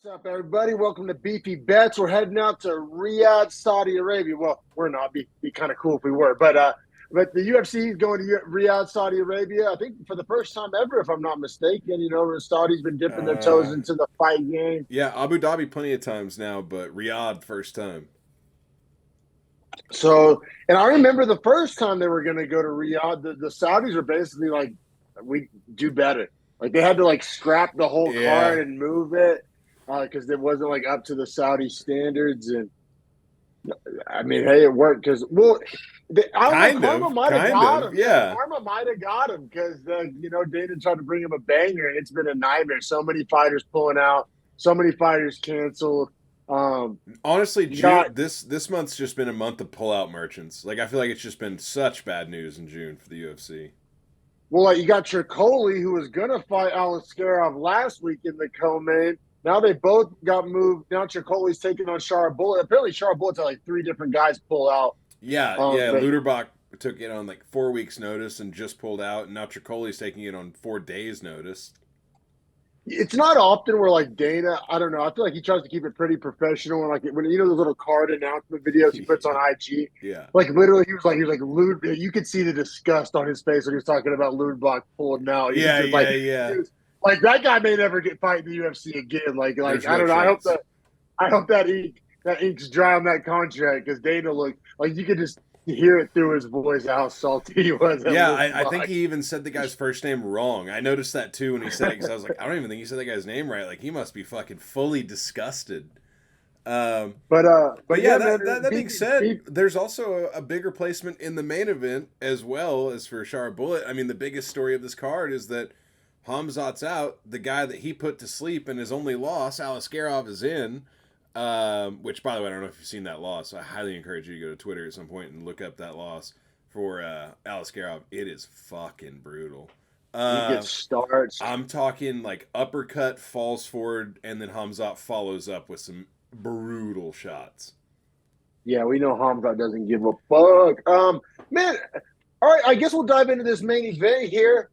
What's up, everybody? Welcome to Beefy Bets. We're heading out to Riyadh, Saudi Arabia. Well, we're not. Be kind of cool if we were, but the UFC is going to Riyadh, Saudi Arabia. I think for the first time ever, if I'm not mistaken. You know, Saudi's been dipping their toes into the fight game. Yeah, Abu Dhabi plenty of times now, but Riyadh first time. So, and I remember the first time they were going to go to Riyadh, the Saudis were basically like, "We do better." Like they had to like scrap the whole Yeah, card and move it because it wasn't like up to the Saudi standards. And I mean, hey, it worked because I don't know. Karma might have kind got of. him. Yeah, Yeah. karma might have got him because Dana tried to bring him a banger, and it's been a nightmare. So many fighters pulling out, so many fighters canceled. Honestly, You got June this month's just been a month of pullout merchants. Like I feel like it's just been such bad news in June for the UFC. Well, like you got Trocoli, who was gonna fight Aliskerov last week in the co-main. Now they both got moved. Now Trocoli's taking on Bullet. Apparently, Bullet's had like three different guys pull out. Yeah. But Luderbach took it on like 4 weeks' notice and just pulled out, and now Tricoli's taking it on 4 days' notice. it's not often where like Dana, I don't know. I feel like he tries to keep it pretty professional, and like when the little card announcement videos he puts on IG, Yeah. like literally he was like Lud. You could see the disgust on his face when he was talking about Luderbach pulling out. He was Yeah, just like, yeah, yeah. he was, like that guy may never get fight in the UFC again. Like There's I no don't know. chance. I hope that ink's dry on that contract because Dana looked like you could just hear it through his voice how salty he was at Yeah, I think Luderbach. he even said the guy's first name wrong. I noticed that too when he said it because I was like, I don't even think he said that guy's name right. Like he must be fucking fully disgusted. Um, But but yeah, yeah, that being man, said, there's also a bigger placement in the main event as well as for Shar Bullet. I mean, the biggest story of this card is that Hamzat's out. The guy that he put to sleep in his only loss, Aliskerov, is in. Which, by the way, I don't know if you've seen that loss. I highly encourage you to go to Twitter at some point and look up that loss for Aliskerov. It is fucking brutal. he Uh, gets starts. I'm talking like uppercut, falls forward, and then Hamzat follows up with some brutal shots. Yeah, we know Hamzat doesn't give a fuck. Man, all right. I guess we'll dive into this main event here.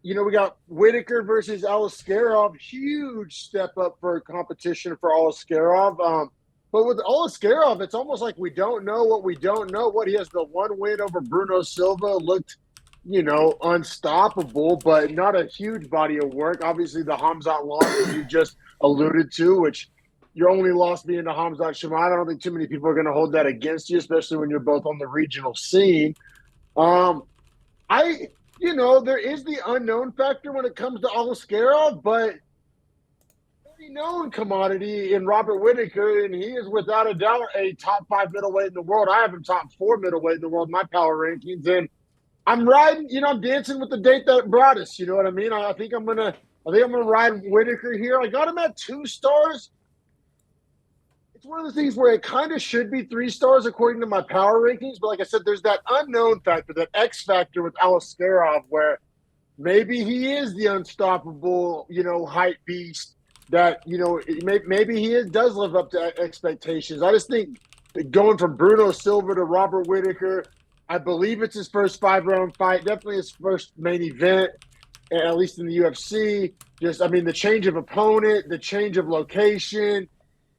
We got Whittaker versus Aliskerov. Huge step up for competition for Aliskerov. But with Aliskerov, it's almost like we don't know what we don't know. What he has the one win over Bruno Silva, looked, unstoppable, but not a huge body of work. Obviously, the Hamzat loss that you just alluded to, which your only loss being to Hamzat Shamat. I don't think too many people are going to hold that against you, especially when you're both on the regional scene. Um, I, there is the unknown factor when it comes to Aliskerov, but very known commodity in Robert Whittaker, and he is without a doubt a top five middleweight in the world. I have him top four middleweight in the world in my power rankings, and I'm riding. I'm dancing with the date that brought us. You know what I mean? I think I'm gonna ride Whittaker here. I got him at 2 stars. It's one of the things where it kind of should be 3 stars according to my power rankings. But like I said, there's that unknown factor, that X factor with Aliskerov, where maybe he is the unstoppable, hype beast that, maybe he does live up to expectations. I just think going from Bruno Silva to Robert Whittaker, I believe it's his first 5-round fight, definitely his first main event, at least in the UFC. The change of opponent, the change of location,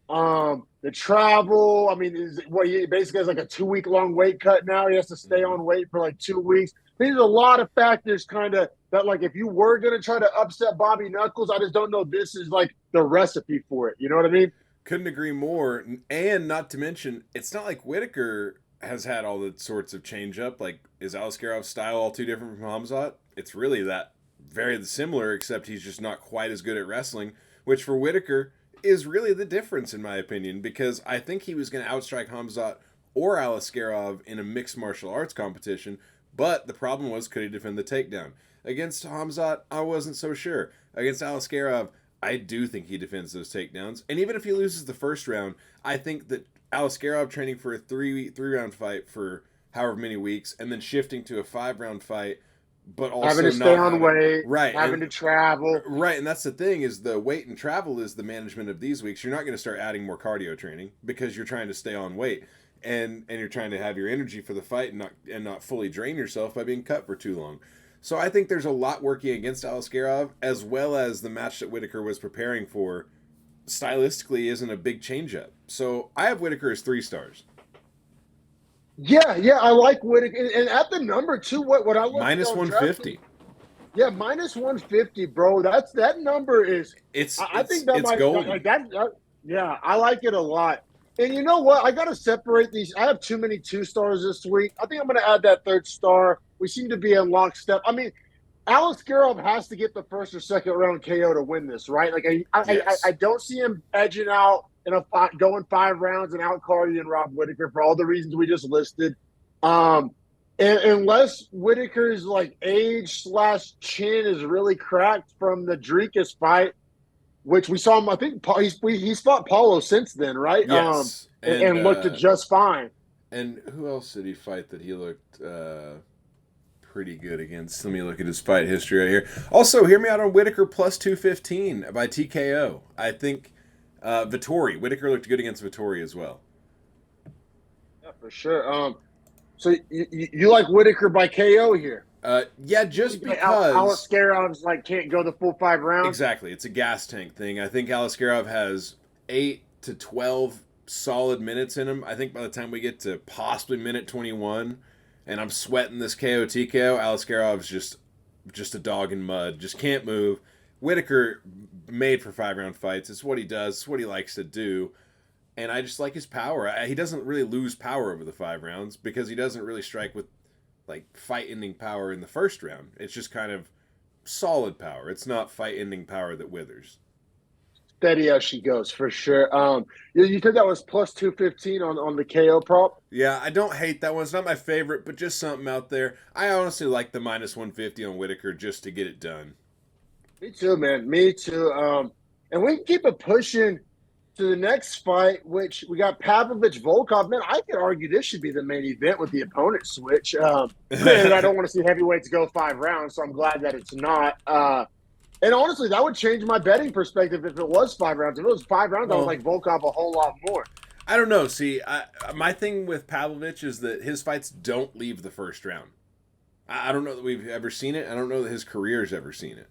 the travel. He basically has like a 2-week long weight cut now. He has to stay Mhm. on weight for like 2 weeks. There's a lot of factors kind of that, like, if you were going to try to upset Bobby Knuckles, I just don't know this is like the recipe for it. You know what I mean? Couldn't agree more. And not to mention, it's not like Whitaker has had all the sorts of change up. Like, is Aliskerov's style all too different from Hamzat? It's really that very similar, except he's just not quite as good at wrestling, which for Whitaker is really the difference, in my opinion, because I think he was going to outstrike Hamzat or Aliskerov in a mixed martial arts competition, but the problem was, could he defend the takedown? Against Hamzat, I wasn't so sure. Against Aliskerov, I do think he defends those takedowns. And even if he loses the first round, I think that Aliskerov training for a three round fight for however many weeks and then shifting to a 5-round fight, but Having also to stay not on having weight, right having to travel. right, and that's the thing is the weight and travel is the management of these weeks. You're not going to start adding more cardio training because you're trying to stay on weight and you're trying to have your energy for the fight and not fully drain yourself by being cut for too long. So I think there's a lot working against Aliskerov, as well as the match that Whitaker was preparing for stylistically isn't a big change-up. So I have Whittaker as 3 stars. Yeah, I like Whittaker. And at the number two, what I look Minus on 150. yeah, minus 150, bro. That number is. I think that might golden. like that. Yeah, I like it a lot. And you know what? I got to separate these. I have too many 2 stars this week. I think I'm going to add that 3rd star. We seem to be in lockstep. I mean, Aliskerov has to get the 1st or 2nd round KO to win this, right? Like I don't see him edging out in going 5 rounds and out cardying Rob Whittaker for all the reasons we just listed. And unless Whittaker's like age/chin is really cracked from the Dricus fight, which we saw him, I think he's fought Paulo since then, right? Yes. And looked just fine. And who else did he fight that he looked pretty good against? Let me look at his fight history right here. Also, hear me out on Whittaker plus 215 by TKO. I think Vittori. Whittaker looked good against Vittori as well. Yeah, for sure. So you like Whittaker by KO here? Yeah, just because Aliskerov's can't go the full 5 rounds. Exactly, it's a gas tank thing. I think Aliskerov has 8 to 12 solid minutes in him. I think by the time we get to possibly minute 21, and I'm sweating this KO TKO, Aliskerov's just a dog in mud, just can't move. Whittaker made for 5-round fights. It's what he does. It's what he likes to do. And I just like his power. He doesn't really lose power over the 5 rounds because he doesn't really strike with fight-ending power in the 1st round. It's just kind of solid power. It's not fight-ending power that withers. Steady as she goes, for sure. You said that was plus 215 on the KO prop? Yeah, I don't hate that one. It's not my favorite, but just something out there. I honestly like the minus 150 on Whittaker just to get it done. Me too, man. Me too. And we can keep it pushing to the next fight, which we got Pavlovich Volkov. Man, I could argue this should be the main event with the opponent switch. And I don't want to see heavyweights go 5 rounds, so I'm glad that it's not. And honestly, that would change my betting perspective if it was 5 rounds. If it was 5 rounds, I would like Volkov a whole lot more. I don't know. See, my thing with Pavlovich is that his fights don't leave the 1st round. I don't know that we've ever seen it. I don't know that his career's ever seen it.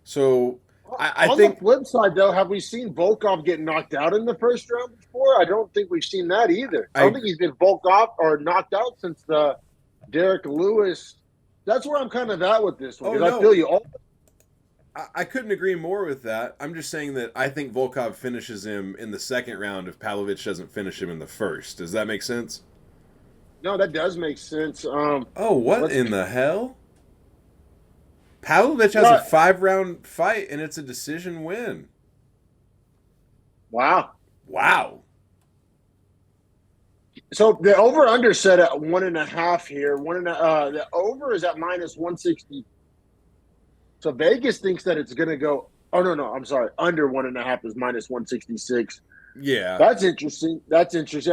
So I on think the flip side, though, have we seen Volkov get knocked out in the 1st round before? I don't think we've seen that either. I don't think he's been Volkov or knocked out since the Derek Lewis. That's where I'm kind of at with this one. I feel you. I couldn't agree more with that. I'm just saying that I think Volkov finishes him in the 2nd round if Pavlovich doesn't finish him in the 1st. Does that make sense? No, that does make sense. What in the hell? Pavlovich has a 5-round fight, and it's a decision win. Wow. So the over/under set at 1.5 here. The over is at minus 160. So Vegas thinks that it's going to go. Oh no, I'm sorry. Under 1.5 is minus 166. Yeah, that's interesting. I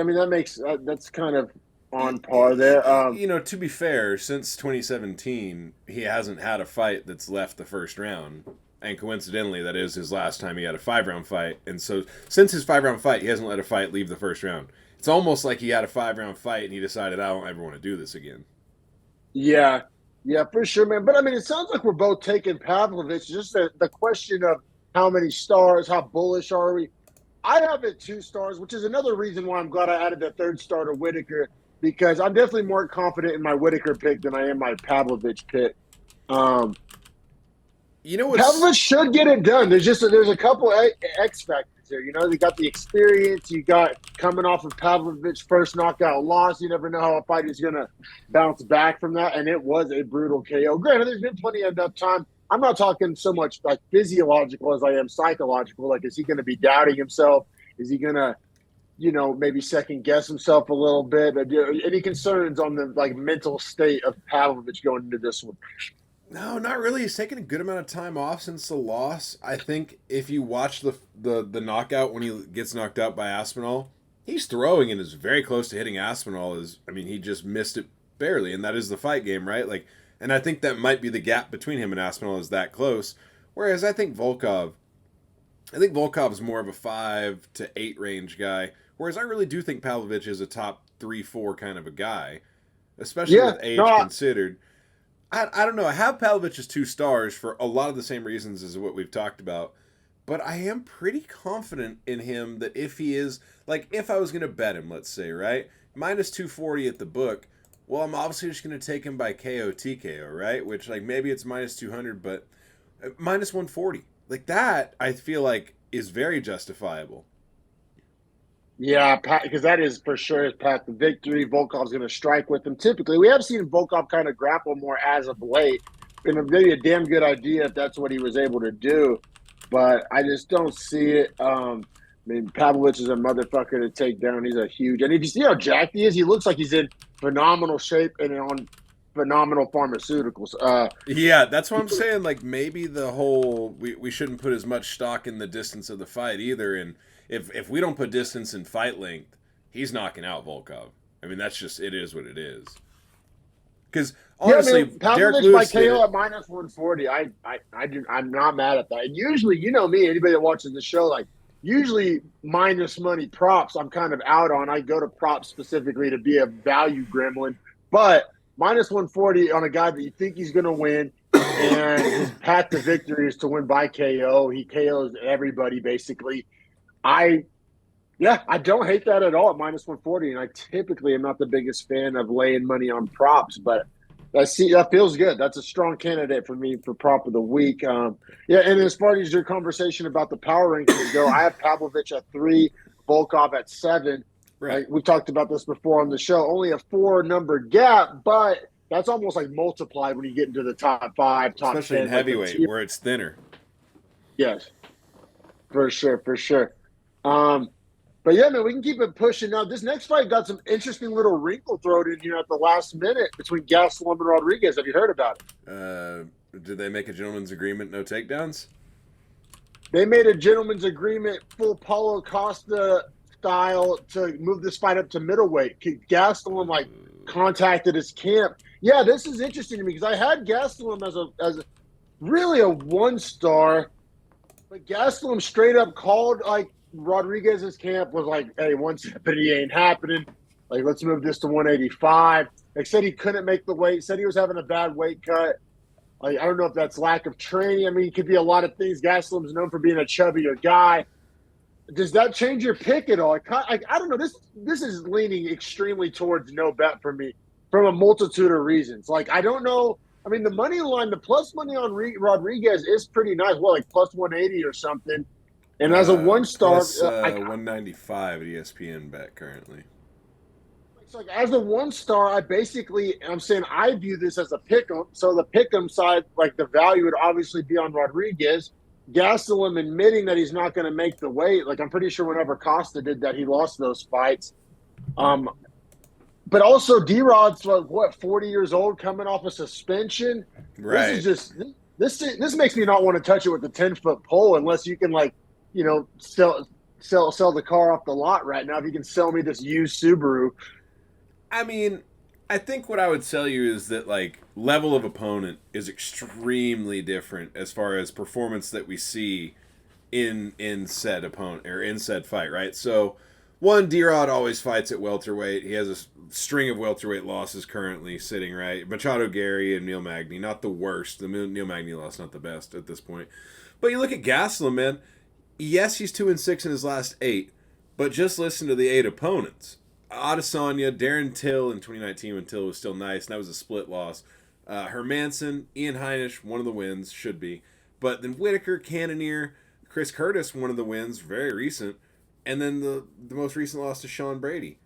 mean, that's kind of on par there. To be fair, since 2017, he hasn't had a fight that's left the 1st round. And coincidentally, that is his last time he had a 5-round fight. And so since his 5-round fight, he hasn't let a fight leave the 1st round. It's almost like he had a 5-round fight and he decided, I don't ever want to do this again. Yeah, for sure, man. But, I mean, it sounds like we're both taking Pavlovich. Just the question of how many stars, how bullish are we? I have it 2 stars, which is another reason why I'm glad I added the 3rd star to Whittaker, because I'm definitely more confident in my Whittaker pick than I am my Pavlovich pick. Pavlovich should get it done. There's a couple X factors here. You got the experience. You got coming off of Pavlovich's first knockout loss. You never know how a fight is going to bounce back from that, and it was a brutal KO. Granted, there's been plenty of enough time. I'm not talking so much like physiological as I am psychological. Like, is he going to be doubting himself? Is he going to maybe second guess himself a little bit? Any concerns on the mental state of Pavlovich going into this one? No, not really. He's taken a good amount of time off since the loss. I think if you watch the knockout when he gets knocked out by Aspinall, he's throwing and is very close to hitting Aspinall. He just missed it barely, and that is the fight game, right? And I think that might be the gap between him and Aspinall is that close. Whereas I think Volkov's more of a 5 to 8 range guy. Whereas I really do think Pavlovich is a top 3-4 kind of a guy, especially with age considered. I don't know. I have Pavlovich as 2 stars for a lot of the same reasons as what we've talked about. but I am pretty confident in him that if he is, like, if I was going to bet him, let's say, right? Minus 240 at the book, well, I'm obviously just going to take him by KO TKO, right? Which, like, maybe it's minus 200, but minus 140. Like, that, I feel like, is very justifiable. Yeah, because that is for sure his path to victory. Volkov's going to strike with him. Typically, we have seen Volkov kind of grapple more as of late. And maybe a damn good idea if that's what he was able to do. But I just don't see it. I mean, Pavlovich is a motherfucker to take down. He's a huge – and if you see how jacked he is, he looks like he's in phenomenal shape and on phenomenal pharmaceuticals. Yeah, that's what I'm saying. Like, maybe the whole we shouldn't put as much stock in the distance of the fight either. And if we don't put distance in fight length, he's knocking out Volkov. I mean, that's just – it is what it is. Because honestly, Pavlovich by KO at minus 140. I'm not mad at that. And usually, you know me, anybody that watches the show, like usually minus money props, I'm kind of out on. I go to props specifically to be a value gremlin, but minus 140 on a guy that you think he's going to win, and his path to victory is to win by KO. He KOs everybody basically. I don't hate that at all at minus 140, and I typically am not the biggest fan of laying money on props, but that feels good. That's a strong candidate for me for prop of the week. And as far as your conversation about the power rankings go, I have Pavlovich at 3, Volkov at 7. Right. We talked about this before on the show. Only a 4-number gap, but that's almost like multiplied when you get into the top 5, top 10. Especially in heavyweight, where it's thinner. Yes, for sure. But yeah, man, we can keep it pushing. Now, this next fight got some interesting little wrinkle thrown in here at the last minute between Gastelum and Rodriguez. Have you heard about it? Did they make a gentleman's agreement, no takedowns? They made a gentleman's agreement, full Paulo Costa style, to move this fight up to middleweight. Gastelum contacted his camp. Yeah, this is interesting to me because I had Gastelum as a really a 1-star, but Gastelum straight up called Rodriguez's camp was like, hey, 170 ain't happening. Like, let's move this to 185. They said he couldn't make the weight. Said he was having a bad weight cut. I don't know if that's lack of training. I mean, it could be a lot of things. Gastelum's known for being a chubbier guy. Does that change your pick at all? I don't know. This is leaning extremely towards no bet for me from a multitude of reasons. Like, I don't know. I mean, the money line, the plus money on Rodriguez is pretty nice. Well, like plus 180 or something. And as a 1-star, plus 195 at ESPN bet currently. So as a 1-star, I'm saying I view this as a pick'em. So the pick'em side, like the value would obviously be on Rodriguez. Gastelum admitting that he's not going to make the weight. Like, I'm pretty sure whenever Costa did that, he lost those fights. But also D-Rod's 40 years old, coming off a suspension. Right. This is just this makes me not want to touch it with the 10-foot pole unless you can sell the car off the lot right now. If you can sell me this used Subaru. I mean, I think what I would tell you is that level of opponent is extremely different as far as performance that we see in said opponent or in said fight, right? So, one, D-Rod always fights at welterweight. He has a string of welterweight losses currently sitting, right? Machado Gary and Neil Magny, not the worst. The Neil Magny loss, not the best at this point. But you look at Gastelum, man. Yes, he's 2-6 in his last 8, but just listen to the 8 opponents. Adesanya, Darren Till in 2019 when Till was still nice, and that was a split loss. Hermanson, Ian Heinisch, one of the wins, should be. But then Whittaker, Cannonier, Chris Curtis, one of the wins, very recent. And then the most recent loss to Sean Brady.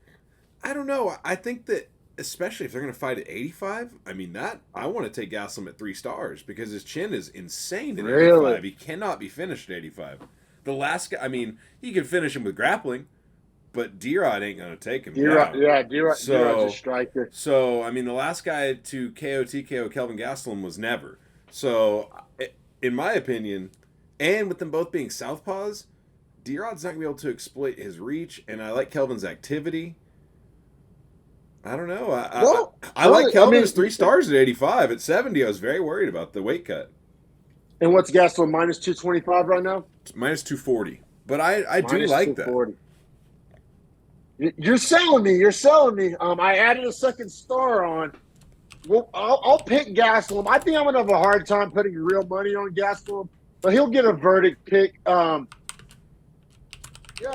I don't know. I think that, especially if they're going to fight at 85, I mean, I want to take Gastelum at 3 stars because his chin is insane at 85. He cannot be finished at 85. The last guy, I mean, he can finish him with grappling, but D-Rod ain't going to take him down. Yeah, D-Rod's a striker. So, I mean, the last guy to KO TKO Kelvin Gastelum was never. So, in my opinion, and with them both being southpaws, D-Rod's not going to be able to exploit his reach, and I like Kelvin's activity. I don't know. I like Kelvin's 3 stars at 85. At 70, I was very worried about the weight cut. And what's Gastelum, minus 225 right now? Minus 240. But I do like that. You're selling me. I added a 2nd star on. Well, I'll pick Gastelum. I think I'm going to have a hard time putting real money on Gastelum. but he'll get a verdict pick. Yeah,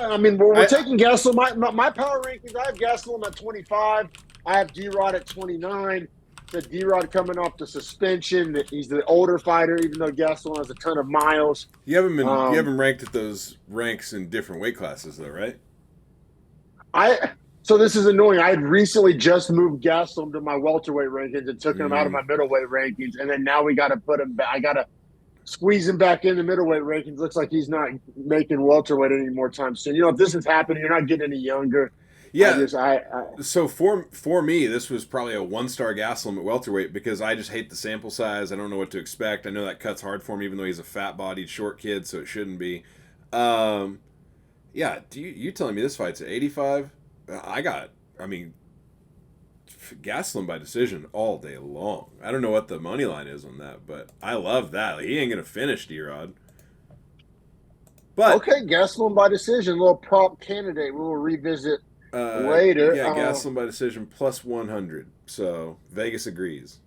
I mean, we're taking Gastelum. My power rankings, I have Gastelum at 25. I have D-Rod at 29. The D-Rod coming off the suspension. He's the older fighter, even though Gastelum has a ton of miles. You haven't ranked at those ranks in different weight classes, though, right? So this is annoying. I had recently just moved Gastelum to my welterweight rankings and took him out of my middleweight rankings, and then now we got to put him back. I got to squeeze him back in the middleweight rankings. Looks like he's not making welterweight any more time soon. If this is happening, you're not getting any younger. Yeah. So for me, this was probably a 1-star Gastelum at welterweight because I just hate the sample size. I don't know what to expect. I know that cut's hard for him, even though he's a fat-bodied, short kid, so it shouldn't be. Yeah. You telling me this fight's at 85? Gastelum by decision all day long. I don't know what the money line is on that, but I love that. He ain't gonna finish D-Rod. But okay, Gastelum by decision, a little prop candidate. We will revisit later. Yeah, Gastelum by decision plus 100. So Vegas agrees.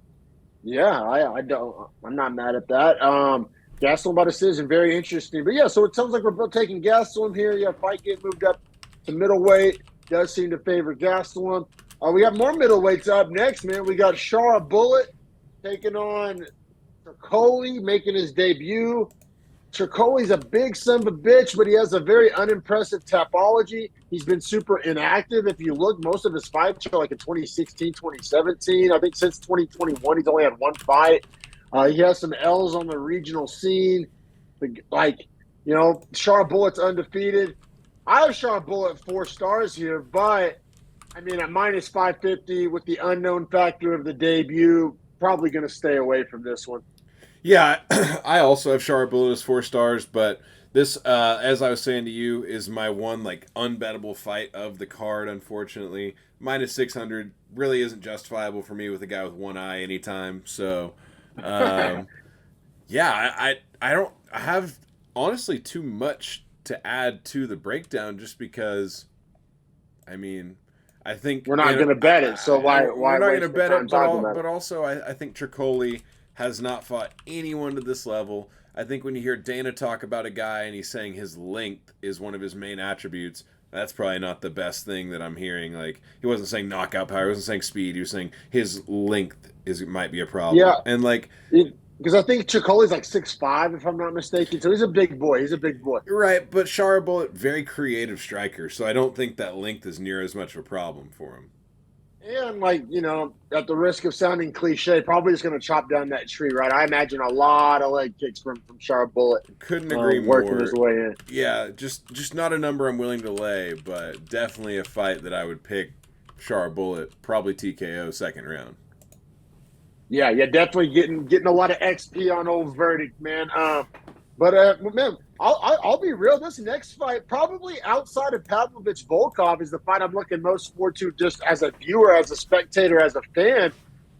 Yeah, I'm not mad at that. Gastelum by decision, very interesting. But yeah, so it sounds like we're both taking Gastelum here. Yeah, fight getting moved up to middleweight does seem to favor Gastelum. We got more middleweights up next, man. We got Shara Bullet taking on Trocoli, making his debut. Trocoli's a big son of a bitch, but he has a very unimpressive topology. He's been super inactive. If you look, most of his fights are like in 2016, 2017. I think since 2021, he's only had one fight. He has some L's on the regional scene. Shara Bullet's undefeated. I have Shara Bullet 4 stars here, but at minus 550 with the unknown factor of the debut, probably going to stay away from this one. Yeah, I also have Shara Bullet as 4 stars, but this, as I was saying to you, is my one unbettable fight of the card. Unfortunately, minus 600 really isn't justifiable for me with a guy with one eye anytime. So, I don't have honestly too much to add to the breakdown, just because, I think we're not going to bet it. So why we're not going to bet it? But also, I think Trocoli has not fought anyone to this level. I think when you hear Dana talk about a guy and he's saying his length is one of his main attributes, that's probably not the best thing that I'm hearing. He wasn't saying knockout power, he wasn't saying speed, he was saying his length might be a problem. Yeah, and because I think Trocoli's 6'5", if I'm not mistaken. So he's a big boy. Right, but Shara Bullet, very creative striker, so I don't think that length is near as much of a problem for him. And at the risk of sounding cliche, probably just going to chop down that tree, right? I imagine a lot of leg kicks from Shara Bullet. Couldn't agree more. Working his way in. Yeah, just not a number I'm willing to lay, but definitely a fight that I would pick Shara Bullet, probably TKO second round. Yeah, definitely getting a lot of XP on old verdict, man. Man, I'll be real. This next fight, probably outside of Pavlovich Volkov, is the fight I'm looking most forward to, just as a viewer, as a spectator, as a fan.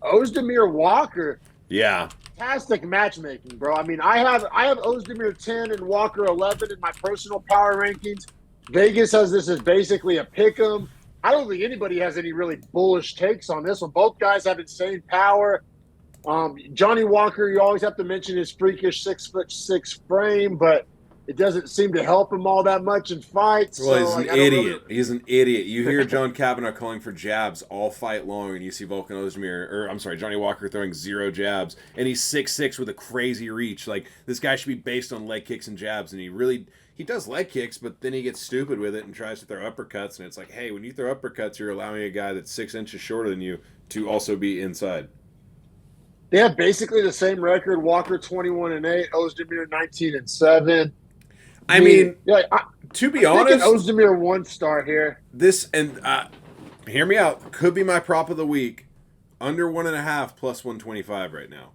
Oezdemir Walker. Yeah, fantastic matchmaking, bro. I have Oezdemir 10 and Walker 11 in my personal power rankings. Vegas has this as basically a pick 'em. I don't think anybody has any really bullish takes on this one. Both guys have insane power. Johnny Walker, you always have to mention his freakish 6'6" frame, but it doesn't seem to help him all that much in fights. Well, he's an idiot. He's an idiot. You hear John Kavanaugh calling for jabs all fight long, and you see Johnny Walker throwing 0 jabs, and he's 6'6" with a crazy reach. This guy should be based on leg kicks and jabs, and he does leg kicks, but then he gets stupid with it and tries to throw uppercuts, and it's hey, when you throw uppercuts, you're allowing a guy that's 6 inches shorter than you to also be inside. They have basically the same record. Walker 21-8, Oezdemir 19-7. To be honest, Oezdemir 1 star here. This hear me out. Could be my prop of the week. Under 1.5 plus 125 right now.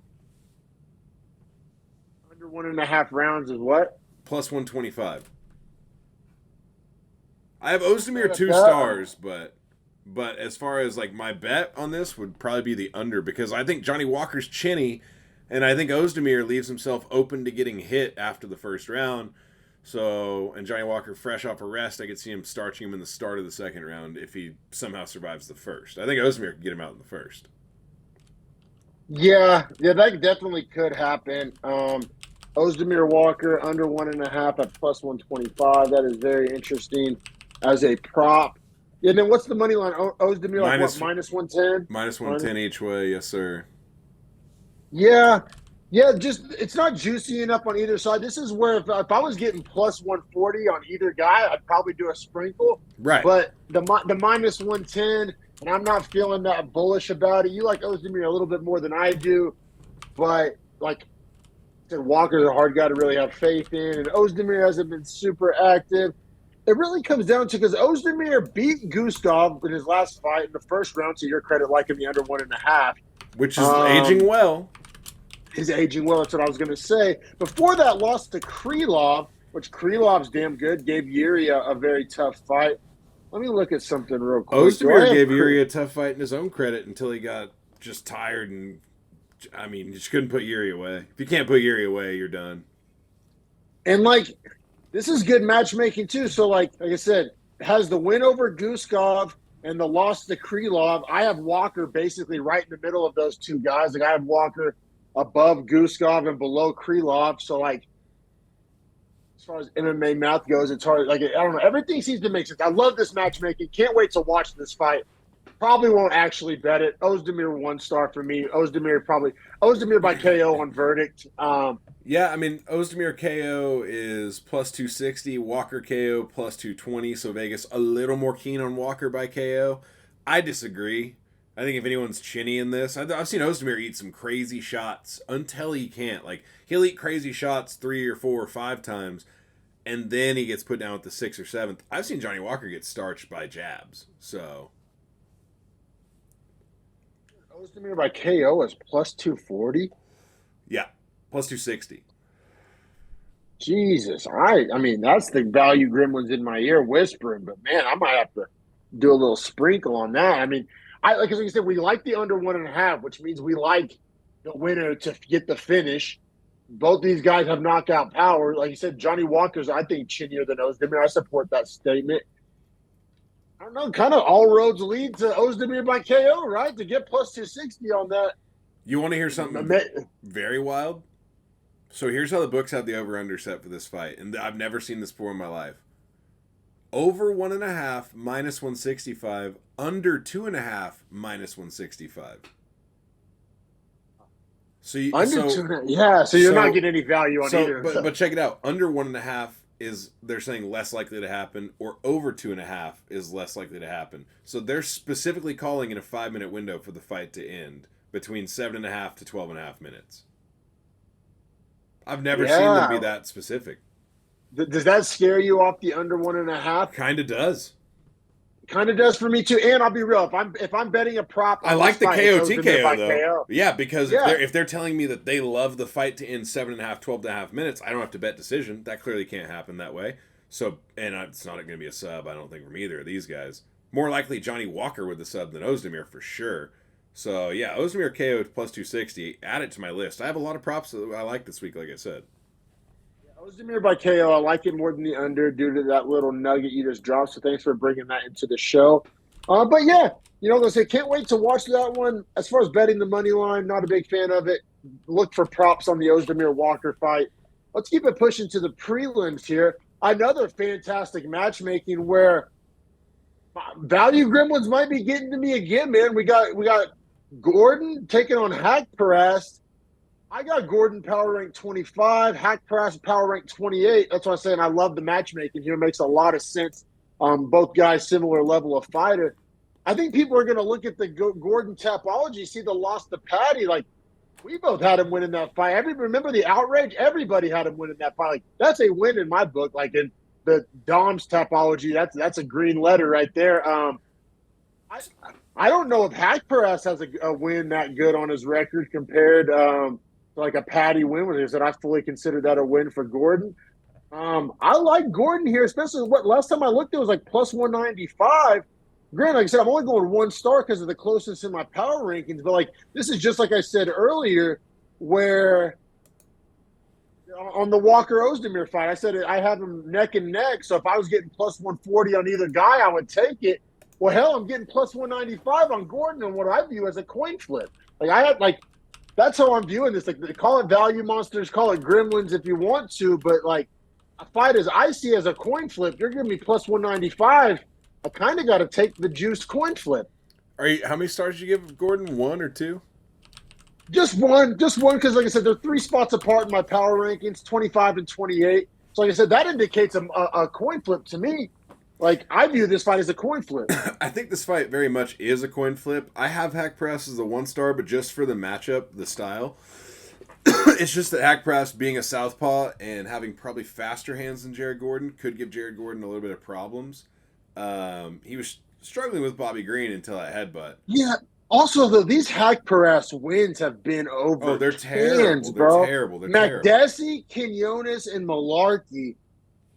Under 1.5 rounds is what? Plus 125. I have Oezdemir 2 stars, but as far as my bet on this would probably be the under, because I think Johnny Walker's chinny, and I think Oezdemir leaves himself open to getting hit after the first round. So, and Johnny Walker fresh off a rest, I could see him starching him in the start of the second round if he somehow survives the first. I think Oezdemir could get him out in the first. Yeah, that definitely could happen. Oezdemir Walker under 1.5 at plus 125. That is very interesting as a prop. Yeah, then what's the money line? Oezdemir, like what, minus 110? Minus 110 each way, yes, sir. Yeah. Yeah, just it's not juicy enough on either side. This is where if I was getting plus 140 on either guy, I'd probably do a sprinkle. Right. But the minus 110, and I'm not feeling that bullish about it. You like Oezdemir a little bit more than I do, but like I said, Walker's a hard guy to really have faith in, and Oezdemir hasn't been super active. It really comes down to because Oezdemir beat Gustav in his last fight in the first round, to your credit, like in the under 1.5. Which is aging well. Is aging well. That's what I was going to say. Before that, lost to Krylov, which Krylov's damn good. Gave Yuri a very tough fight. Let me look at something real quick. Oezdemir gave Yuri a tough fight in his own credit until he got just tired and, I mean, you just couldn't put Yuri away. If you can't put Yuri away, you're done. And, like, this is good matchmaking, too. So, like I said, has the win over Guskov and the loss to Krylov. I have Walker basically right in the middle of those two guys. Like, I have Walker above Guskov and below Krylov. So, like, as far as MMA math goes, it's hard. Like, I don't know. Everything seems to make sense. I love this matchmaking. Can't wait to watch this fight. Probably won't actually bet it. Oezdemir 1 star for me. Oezdemir by KO on verdict. Yeah, I mean, Oezdemir KO is plus 260. Walker KO plus 220. So Vegas a little more keen on Walker by KO. I disagree. I think if anyone's chinny in this, I've seen Oezdemir eat some crazy shots until he can't. Like, he'll eat crazy shots 3 or 4 or 5 times, and then he gets put down at the 6th or 7th. I've seen Johnny Walker get starched by jabs. So Oezdemir by KO is plus 240. Yeah, plus 260. Jesus, I mean, that's the value gremlins in my ear whispering, but man, I might have to do a little sprinkle on that. I mean, like I said, we like the under 1.5, which means we like the winner to get the finish. Both these guys have knockout power. Like you said, Johnny Walker's, I think, chinnier than Oezdemir. I support that statement. I don't know, kind of all roads lead to Oezdemir by KO, right? To get plus 260 on that. You want to hear something very wild? So here's how the books have the over-under set for this fight, and I've never seen this before in my life. Over 1.5 minus 165, under 2.5 minus 165. So you, so you're not getting any value on either. But check it out. Under 1.5 is, they're saying, less likely to happen, or over 2.5 is less likely to happen. So they're specifically calling in a 5-minute window for the fight to end between 7.5 to 12.5 minutes. I've never seen them be that specific. Does that scare you off the under 1.5? Kind of does. Kind of does for me too. And I'll be real, if I'm betting a prop, I like the KO TKO though. KO. Yeah, because if they're telling me that they love the fight to end 7.5, 12.5 minutes, I don't have to bet decision. That clearly can't happen that way. So, and it's not going to be a sub, I don't think, from either of these guys. More likely Johnny Walker with the sub than Oezdemir for sure. So yeah, Oezdemir KO plus 260. Add it to my list. I have a lot of props that I like this week, like I said. Oezdemir by KO, I like it more than the under due to that little nugget you just dropped. So thanks for bringing that into the show. But yeah, let's say can't wait to watch that one. As far as betting the money line, not a big fan of it. Look for props on the Oezdemir Walker fight. Let's keep it pushing to the prelims here. Another fantastic matchmaking where value gremlins might be getting to me again, man. We got Gordon taking on Haqparast. I got Gordon power rank 25, Haqparast power rank 28. That's what I'm saying. I love the matchmaking here. It makes a lot of sense. Both guys similar level of fighter. I think people are going to look at the Gordon topology, see the loss to Patty. Like, we both had him winning that fight. Remember the outrage? Everybody had him winning that fight. Like, that's a win in my book. Like, in the Dom's topology, that's a green letter right there. I don't know if Haqparast has a win that good on his record compared like a Patty win with his, that I fully consider that a win for Gordon. I like Gordon here, especially last time I looked, it was like plus 195. Granted, like I said, I'm only going 1 star because of the closest in my power rankings, but like this is just like I said earlier, where on the Walker Oezdemir fight, I said I have them neck and neck. So if I was getting plus 140 on either guy, I would take it. Well, hell, I'm getting plus 195 on Gordon on what I view as a coin flip. Like I had that's how I'm viewing this. Like, call it value monsters, call it gremlins if you want to, but like a fight as I see as a coin flip, you're giving me plus 195. I kind of got to take the juiced coin flip. How many stars did you give Gordon? 1 or 2? Just one, because like I said, they're 3 spots apart in my power rankings, 25 and 28. So like I said, that indicates a coin flip to me. Like, I view this fight as a coin flip. I think this fight very much is a coin flip. I have Haqparast as a 1 star, but just for the matchup, the style. It's just that Haqparast being a southpaw and having probably faster hands than Jared Gordon could give Jared Gordon a little bit of problems. He was struggling with Bobby Green until that headbutt. Yeah. Also, though, these Haqparast wins have been over. Oh, they're terrible. Bro. They're terrible. They're Makdessi, Quinones, and Malarkey.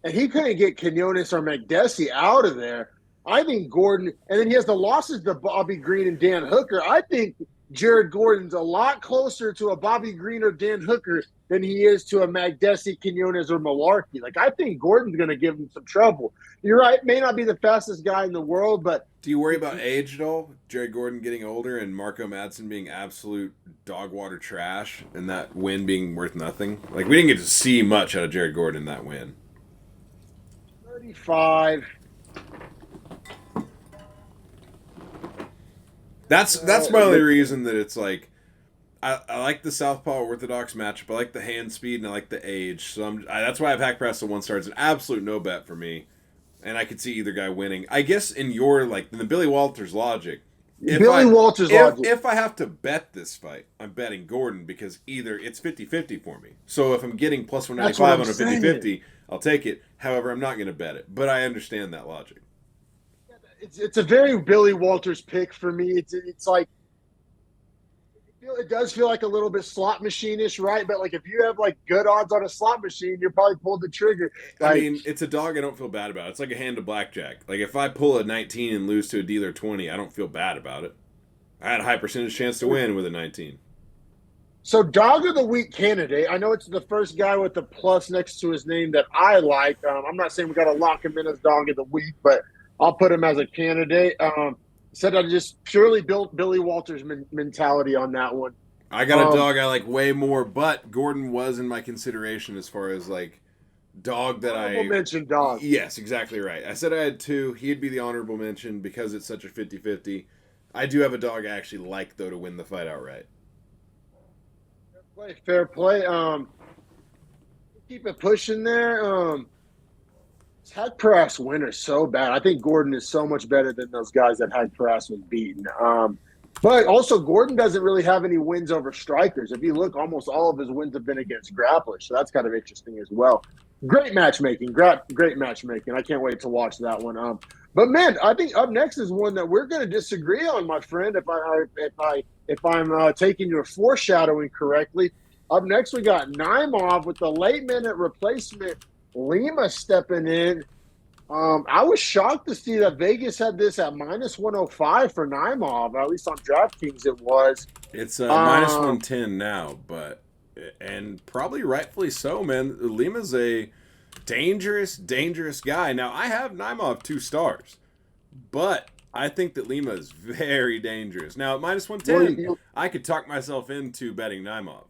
And he couldn't get Quinones or Makdessi out of there. I think Gordon, and then he has the losses to Bobby Green and Dan Hooker. I think Jared Gordon's a lot closer to a Bobby Green or Dan Hooker than he is to a Makdessi, Quinones, or Malarkey. Like, I think Gordon's going to give him some trouble. You're right, may not be the fastest guy in the world, but... Do you worry about age at all? Jared Gordon getting older and Marco Madsen being absolute dog water trash and that win being worth nothing? Like, we didn't get to see much out of Jared Gordon in that win. 35. That's my only reason that it's like I like the southpaw orthodox matchup. I like the hand speed and I like the age. So that's why I've Haqparast at 1 star. It's an absolute no bet for me, and I could see either guy winning. I guess in the Billy Walters logic. If I have to bet this fight, I'm betting Gordon because either it's 50-50 for me. So if I'm getting plus 195 on a 50-50, I'll take it. However, I'm not going to bet it. But I understand that logic. It's a very Billy Walters pick for me. It's like it does feel like a little bit slot machine-ish, right? But like if you have like good odds on a slot machine, you're probably pulled the trigger. Like, I mean, it's a dog I don't feel bad about. It's like a hand of blackjack. Like if I pull a 19 and lose to a dealer 20, I don't feel bad about it. I had a high percentage chance to win with a 19. So dog of the week candidate. I know it's the first guy with the plus next to his name that I like. I'm not saying we got to lock him in as dog of the week, but I'll put him as a candidate. Said I just purely built Billy Walters' mentality on that one. I got a dog I like way more, but Gordon was in my consideration as far as like dog that honorable mention dog. Yes, exactly right. I said I had 2. He'd be the honorable mention because it's such a 50-50. I do have a dog I actually like, though, to win the fight outright. Fair play. Keep it pushing there. Haqparast winner so bad. I think Gordon is so much better than those guys that Haqparast was beaten. But also, Gordon doesn't really have any wins over strikers. If you look, almost all of his wins have been against grapplers, so that's kind of interesting as well. Great matchmaking. Great matchmaking. I can't wait to watch that one. But man, I think up next is one that we're going to disagree on, my friend. If I'm taking your foreshadowing correctly, up next we got Naimov with the late minute replacement. Lima stepping in. I was shocked to see that Vegas had this at minus 105 for Naimov. At least on DraftKings it was. It's minus 110 now, and probably rightfully so, man. Lima's a dangerous guy. Now, I have Naimov 2 stars, but I think that Lima is very dangerous. Now, at minus 110, I could talk myself into betting Naimov.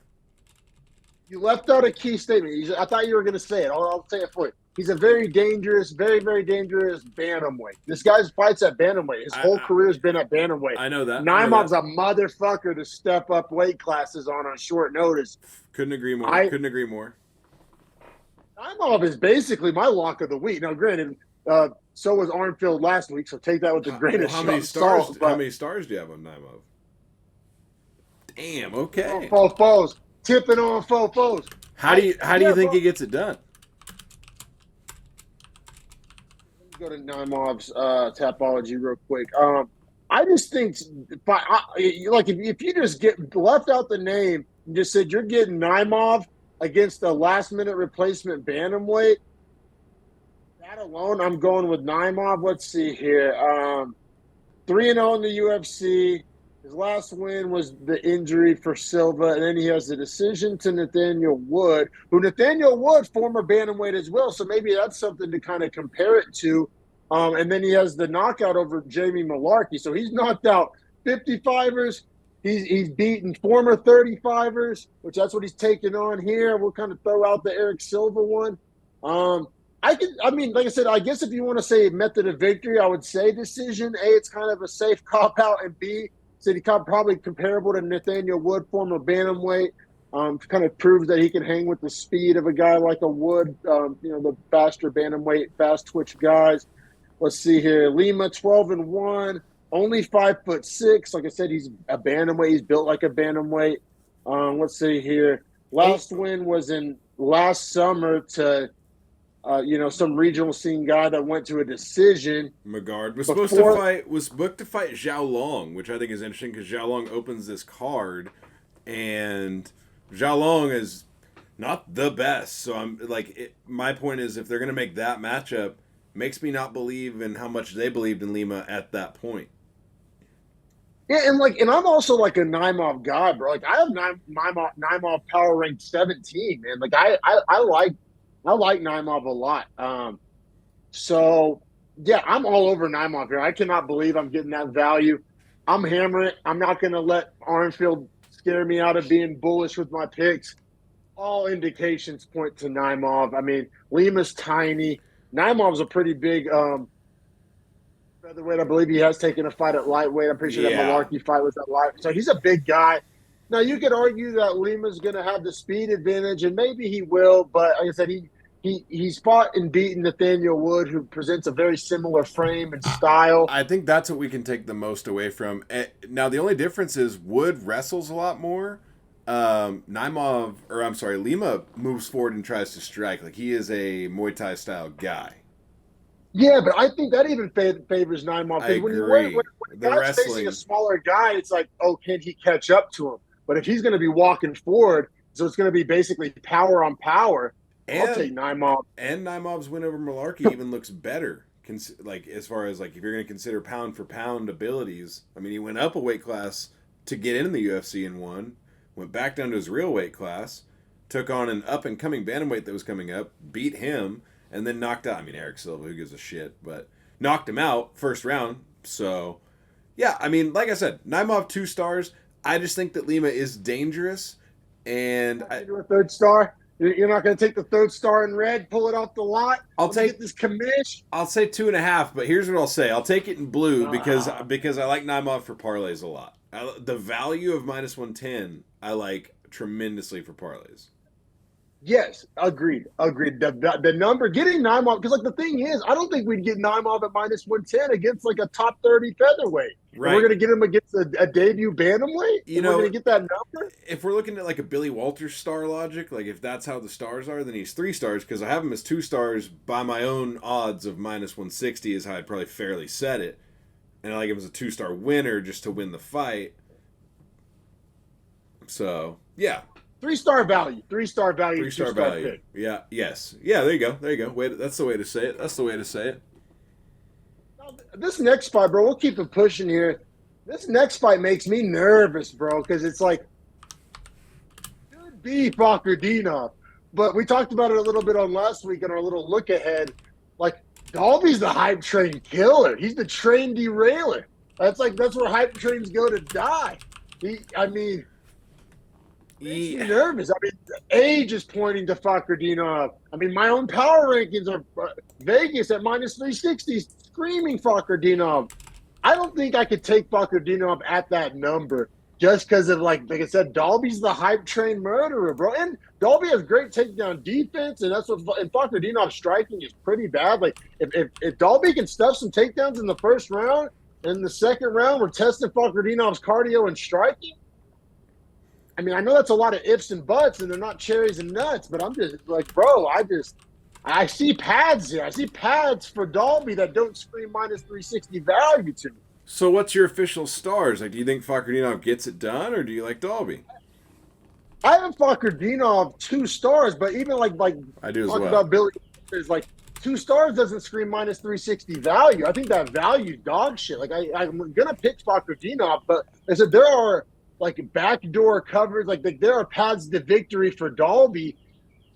You left out a key statement. I thought you were going to say it. I'll say it for you. He's a very dangerous bantamweight. This guy fights at bantamweight. His whole career's been at bantamweight. I know that. Naimov's a motherfucker to step up weight classes on short notice. Couldn't agree more. Naimov is basically my lock of the week. Now, granted, so was Armfield last week, so take that with a grain of salt. How many stars do you have on Naimov? Damn. Okay. Fofos. Tipping on fofos. How do you think he gets it done? Go to Naimov's Tapology real quick. I just think, if you just get left out the name and just said you're getting Naimov against a last-minute replacement bantamweight, that alone, I'm going with Naimov. Let's see here. 3-0 in the UFC. His last win was the injury for Silva, and then he has the decision to Nathaniel Wood, former bantamweight as well, so maybe that's something to kind of compare it to. And then he has the knockout over Jamie Malarkey. So he's knocked out 55ers He's beaten former 35ers, which that's what he's taking on here. We'll kind of throw out the Eric Silva one. Like I said, I guess if you want to say method of victory, I would say decision. A, it's kind of a safe cop out, and B, said he probably comparable to Nathaniel Wood, former bantamweight. Kind of proves that he can hang with the speed of a guy like a Wood. The faster bantamweight, fast twitch guys. Let's see here. Lima 12-1, only 5'6". Like I said, he's a bantamweight. He's built like a bantamweight. Let's see here. Last win was in last summer to some regional scene guy that went to a decision. Magard was booked to fight Zhao Long, which I think is interesting because Zhao Long opens this card, and Zhao Long is not the best. So I'm like, my point is, if they're gonna make that matchup, makes me not believe in how much they believed in Lima at that point. Yeah, and I'm also like a Naimov guy, bro. Like I have Naimov power ranked 17, man. Like I like Naimov a lot. So yeah, I'm all over Naimov here. I cannot believe I'm getting that value. I'm hammering. I'm not going to let Arnfield scare me out of being bullish with my picks. All indications point to Naimov. I mean, Lima's tiny. Naimov's a pretty big featherweight. I believe he has taken a fight at lightweight. I'm pretty sure that Malarkey fight was at lightweight. So he's a big guy. Now, you could argue that Lima's going to have the speed advantage, and maybe he will. But like I said, he's fought and beaten Nathaniel Wood, who presents a very similar frame and style. I think that's what we can take the most away from. Now, the only difference is Wood wrestles a lot more. Lima moves forward and tries to strike. Like, he is a Muay Thai style guy. Yeah, but I think that even favors Naimov. I agree. When a guy's facing a smaller guy, it's like, oh, can he catch up to him? But if he's going to be walking forward, so it's going to be basically power on power, I'll take Naimov. And Naimov's win over Malarkey even looks better. Like, as far as, like, if you're going to consider pound for pound abilities. I mean, he went up a weight class to get in the UFC and won. Went back down to his real weight class. Took on an up-and-coming bantamweight that was coming up. Beat him. And then knocked out, Eric Silva, who gives a shit, but knocked him out first round. So, yeah, like I said, Naimov 2 stars. I just think that Lima is dangerous. And I do a 3rd star. You're not going to take the 3rd star in red, pull it off the lot. I'll take this commish. I'll say 2.5, but here's what I'll say. I'll take it in blue because I like Naimov for parlays a lot. The value of -110 I like tremendously for parlays. Yes, agreed. The number, getting Naimov, because like the thing is, I don't think we'd get Naimov at -110 against like a top 30 featherweight. Right. We're going to get him against a debut bantamweight? We're going to get that number? If we're looking at like a Billy Walters star logic, like if that's how the stars are, then he's 3 stars because I have him as 2 stars by my own odds of -160 is how I'd probably fairly set it. And I like him as a 2-star winner just to win the fight. So, yeah. 3-star value. 3-star value. 3-star value. Pick. Yeah. Yes. Yeah. There you go. Wait, that's the way to say it. Now, this next fight, bro, we'll keep it pushing here. This next fight makes me nervous, bro, because it's like, could be Fakhretdinov, but we talked about it a little bit on last week in our little look ahead. Like, Dalby's the hype train killer. He's the train derailer. That's where hype trains go to die. Makes me nervous. Age is pointing to Fakhretdinov. My own power rankings are Vegas at -360, screaming Fakhretdinov. I don't think I could take Fakhretdinov at that number just because of, like I said, Dalby's the hype train murderer, bro. And Dalby has great takedown defense, and and Fakhretdinov's striking is pretty bad. Like, if Dalby can stuff some takedowns in the first round, and the second round we're testing Fakhretdinov's cardio and striking, I know that's a lot of ifs and buts, and they're not cherries and nuts, but I'm just like, bro, I see pads here. I see pads for Dalby that don't scream -360 value to me. So what's your official stars? Like, do you think Fakhretdinov gets it done, or do you like Dalby? I have Fakhretdinov 2 stars, but even like I do as talk well. About Billy is like 2 stars doesn't scream -360 value. I think that value dog shit. Like, I'm gonna pick Fakhretdinov, but I said there are like backdoor covers, like there are paths to victory for Dalby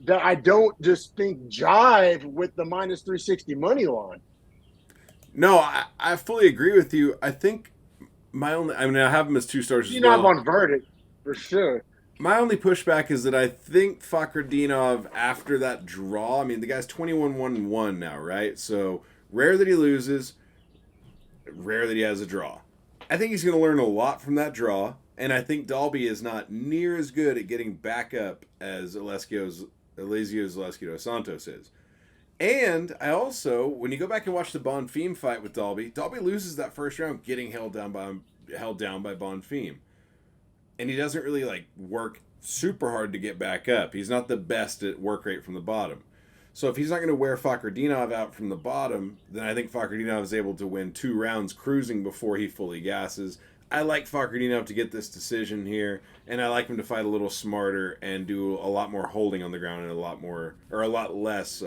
that I don't just think jive with the -360 money line. No, I fully agree with you. I think I have him as 2 stars as Not well. on verdict, for sure. My only pushback is that I think Fakhretdinov, after that draw, I mean, the guy's 21-1-1 now, right? So rare that he loses, rare that he has a draw. I think he's going to learn a lot from that draw, and I think Dalby is not near as good at getting back up as Alessio Zaleski Santos is. And I also, when you go back and watch the Bonfim fight with Dalby loses that first round getting held down by Bonfim. And he doesn't really like work super hard to get back up. He's not the best at work rate from the bottom. So if he's not going to wear Fakhretdinov out from the bottom, then I think Fakhretdinov is able to win 2 rounds cruising before he fully gasses. I like Fakhretdinov to get this decision here, and I like him to fight a little smarter and do a lot more holding on the ground and a lot less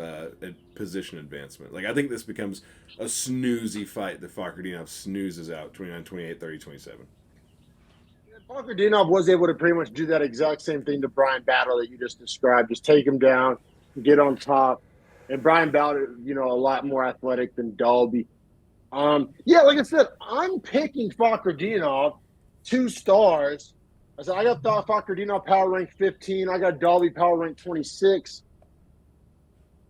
position advancement. Like, I think this becomes a snoozy fight that Fakhretdinov snoozes out 29-28, 30-27. Fakhretdinov was able to pretty much do that exact same thing to Brian Battle that you just described. Just take him down, get on top. And Brian Battle, a lot more athletic than Dalby. Like I said, I'm picking Fakhretdinov 2 stars. I got Fakhretdinov power rank 15. I got Dalby power rank 26.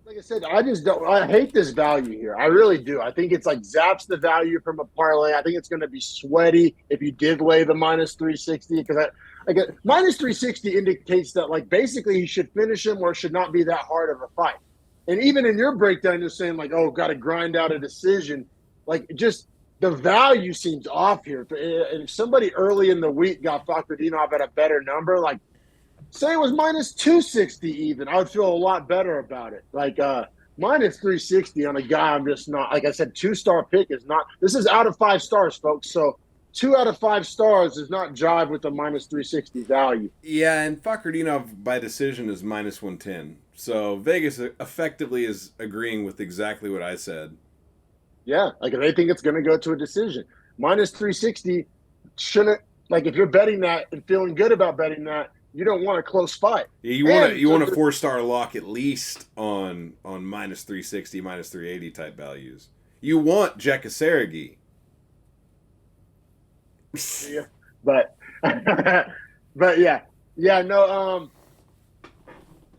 Like I said, I hate this value here. I really do. I think it's like zaps the value from a parlay. I think it's going to be sweaty if you did lay the minus 360 because minus 360 indicates that like basically he should finish him or it should not be that hard of a fight. And even in your breakdown, you're saying like, oh, got to grind out a decision. Like just the value seems off here. And if somebody early in the week got Fakhretdinov at a better number, like say it was minus 260 even, I would feel a lot better about it. Like minus 360 on a guy I'm just not, like I said, 2-star pick is not, this is out of 5 stars, folks. So 2 out of 5 stars does not jive with the minus 360 value. Yeah, and Fakhretdinov by decision is minus 110. So Vegas effectively is agreeing with exactly what I said. Yeah, like if they think it's going to go to a decision. Minus 360 shouldn't, like if you're betting that and feeling good about betting that, you don't want a close fight. Yeah, you want a 4-star lock at least on minus 360, minus 380 type values. You want Jekasaragi. Yeah, but yeah, no. At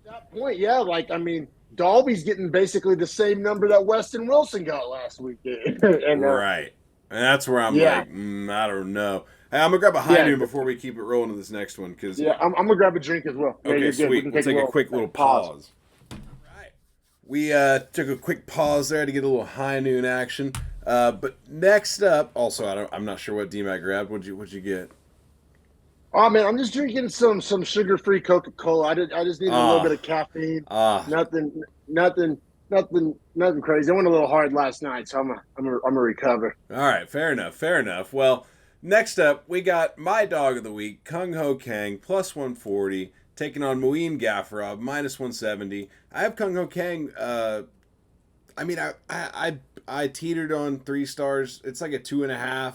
that point, yeah, like I mean, Dalby's getting basically the same number that Weston Wilson got last week. And, right, and that's where I'm like, I don't know. Hey, I'm gonna grab a high noon before we keep it rolling to this next one because I'm gonna grab a drink as well. Okay, sweet. We'll take a quick little pause. All right, we took a quick pause there to get a little high noon action. But next up, also I'm not sure what DMAC grabbed. What'd you get? Oh man, I'm just drinking some sugar-free Coca-Cola. I just need a little bit of caffeine. Nothing crazy. I went a little hard last night, so I'm a recover. All right, fair enough. Well, next up we got my dog of the week, Kung Ho Kang, plus 140, taking on Muin Gafurov, minus 170. I have Kung Ho Kang. I teetered on 3 stars. It's like a 2.5.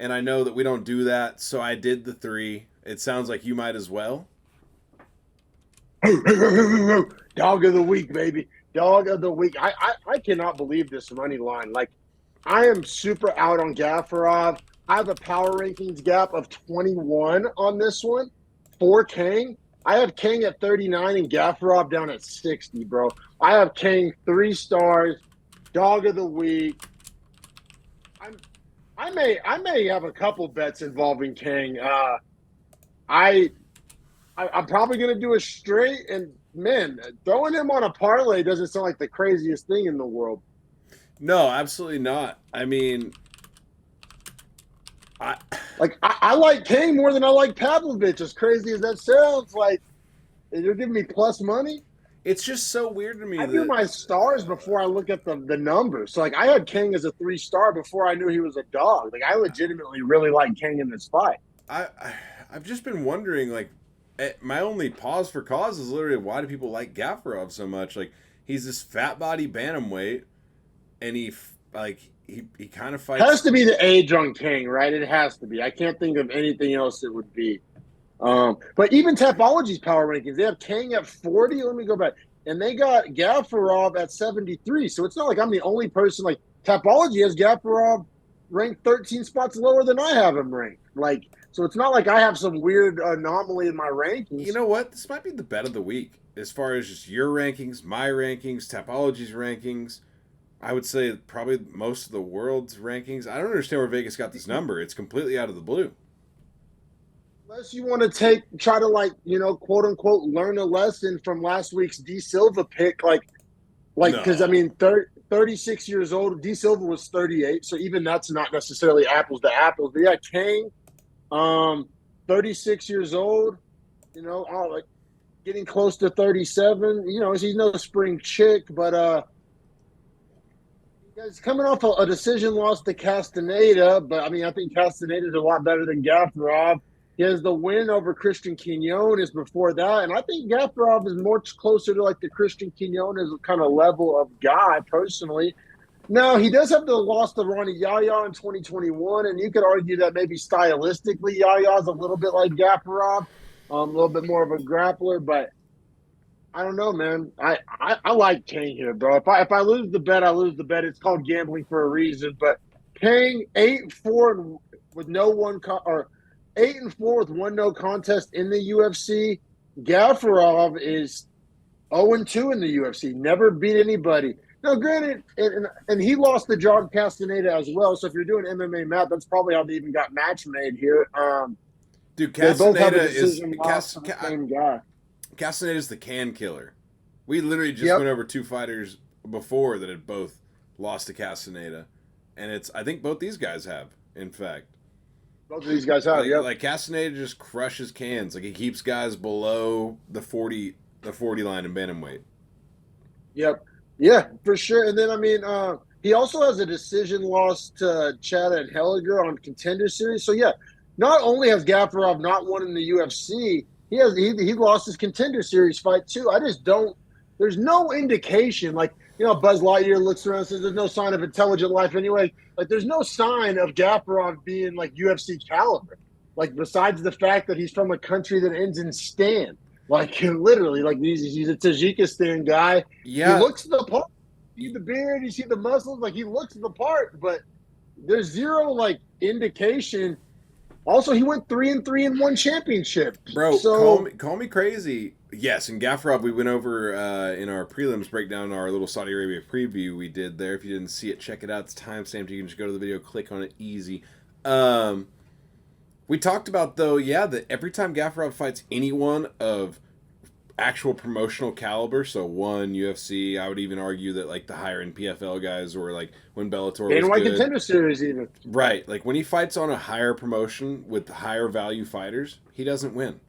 And I know that we don't do that, so I did the 3. It sounds like you might as well. Dog of the week, baby. Dog of the week. I cannot believe this money line. Like, I am super out on Gafurov. I have a power rankings gap of 21 on this one for Kang. I have Kang at 39 and Gafurov down at 60, bro. I have Kang 3 stars. Dog of the week. I may have a couple bets involving Kang. I'm probably going to do a straight, and man, throwing him on a parlay doesn't sound like the craziest thing in the world. No, absolutely not. I mean, I like Kang more than I like Pavlovich. As crazy as that sounds, like you're giving me plus money. It's just so weird to me. I do my stars before I look at the numbers. So, like, I had Kang as a 3-star before I knew he was a dog. Like, I legitimately really like Kang in this fight. I've just been wondering, like, my only pause for cause is literally why do people like Gafurov so much? Like, he's this fat body bantamweight, and he kind of fights. It has to be the age on Kang, right? It has to be. I can't think of anything else it would be. But even Tapology's power rankings, they have Kang at 40. Let me go back. And they got Gafurov at 73. So it's not like I'm the only person. Like, Tapology has Gafurov ranked 13 spots lower than I have him ranked. Like, so it's not like I have some weird anomaly in my rankings. You know what? This might be the bet of the week as far as just your rankings, my rankings, Tapology's rankings. I would say probably most of the world's rankings. I don't understand where Vegas got this number. It's completely out of the blue. Unless you want to try to like, quote unquote, learn a lesson from last week's D Silva pick, because No. I mean, 36 years old, D Silva was 38, so even that's not necessarily apples to apples. But yeah, Kang, 36 years old, like getting close to 37. He's no spring chick, but he's coming off a decision loss to Castaneda. But I mean, I think Castaneda's a lot better than Gafurov. He has the win over Christian Quinones before that. And I think Gafurov is more closer to like the Christian Quinones kind of level of guy, personally. Now, he does have the loss to Ronnie Yahya in 2021, and you could argue that maybe stylistically Yahya's a little bit like Gafurov, a little bit more of a grappler, but I don't know, man. I like Kang here, bro. If I lose the bet, I lose the bet. It's called gambling for a reason. But Kang 8-4 with no one or 8-4 with one no contest in the UFC. Gafurov is 0-2 in the UFC. Never beat anybody. Now, granted, and he lost to John Castaneda as well. So if you're doing MMA math, that's probably how they even got match made here. Dude, they both have a Castaneda decision loss to the same guy. Castaneda's the can killer. We literally just went over two fighters before that had both lost to Castaneda. And I think both these guys have, in fact. Both of these guys have, Like Castaneda just crushes cans. Like he keeps guys below the 40 line in bantamweight. Yep. Yeah, for sure. And then, I mean, he also has a decision loss to Chad and Helliger on Contender Series. So, yeah, not only has Gafurov not won in the UFC, he lost his Contender Series fight, too. I just don't – there's no indication. Like, Buzz Lightyear looks around and says there's no sign of intelligent life anyway. Like, there's no sign of Gafurov being, like, UFC caliber. Like, besides the fact that he's from a country that ends in Stan. Like, literally, like, he's a Tajikistan guy. Yeah. He looks the part. You see the beard, you see the muscles. Like, he looks the part, but there's zero, like, indication. Also, he went 3-3 in one championship. Bro, so, call me crazy. Yes, and Gafurov, we went over in our prelims breakdown, our little Saudi Arabia preview we did there. If you didn't see it, check it out. It's timestamped. You can just go to the video, click on it, easy. We talked about, though, that every time Gafurov fights anyone of actual promotional caliber, so one UFC, I would even argue that like the higher end PFL guys, or like when Bellator was good. Contender Series even. Right, like when he fights on a higher promotion with higher value fighters, he doesn't win.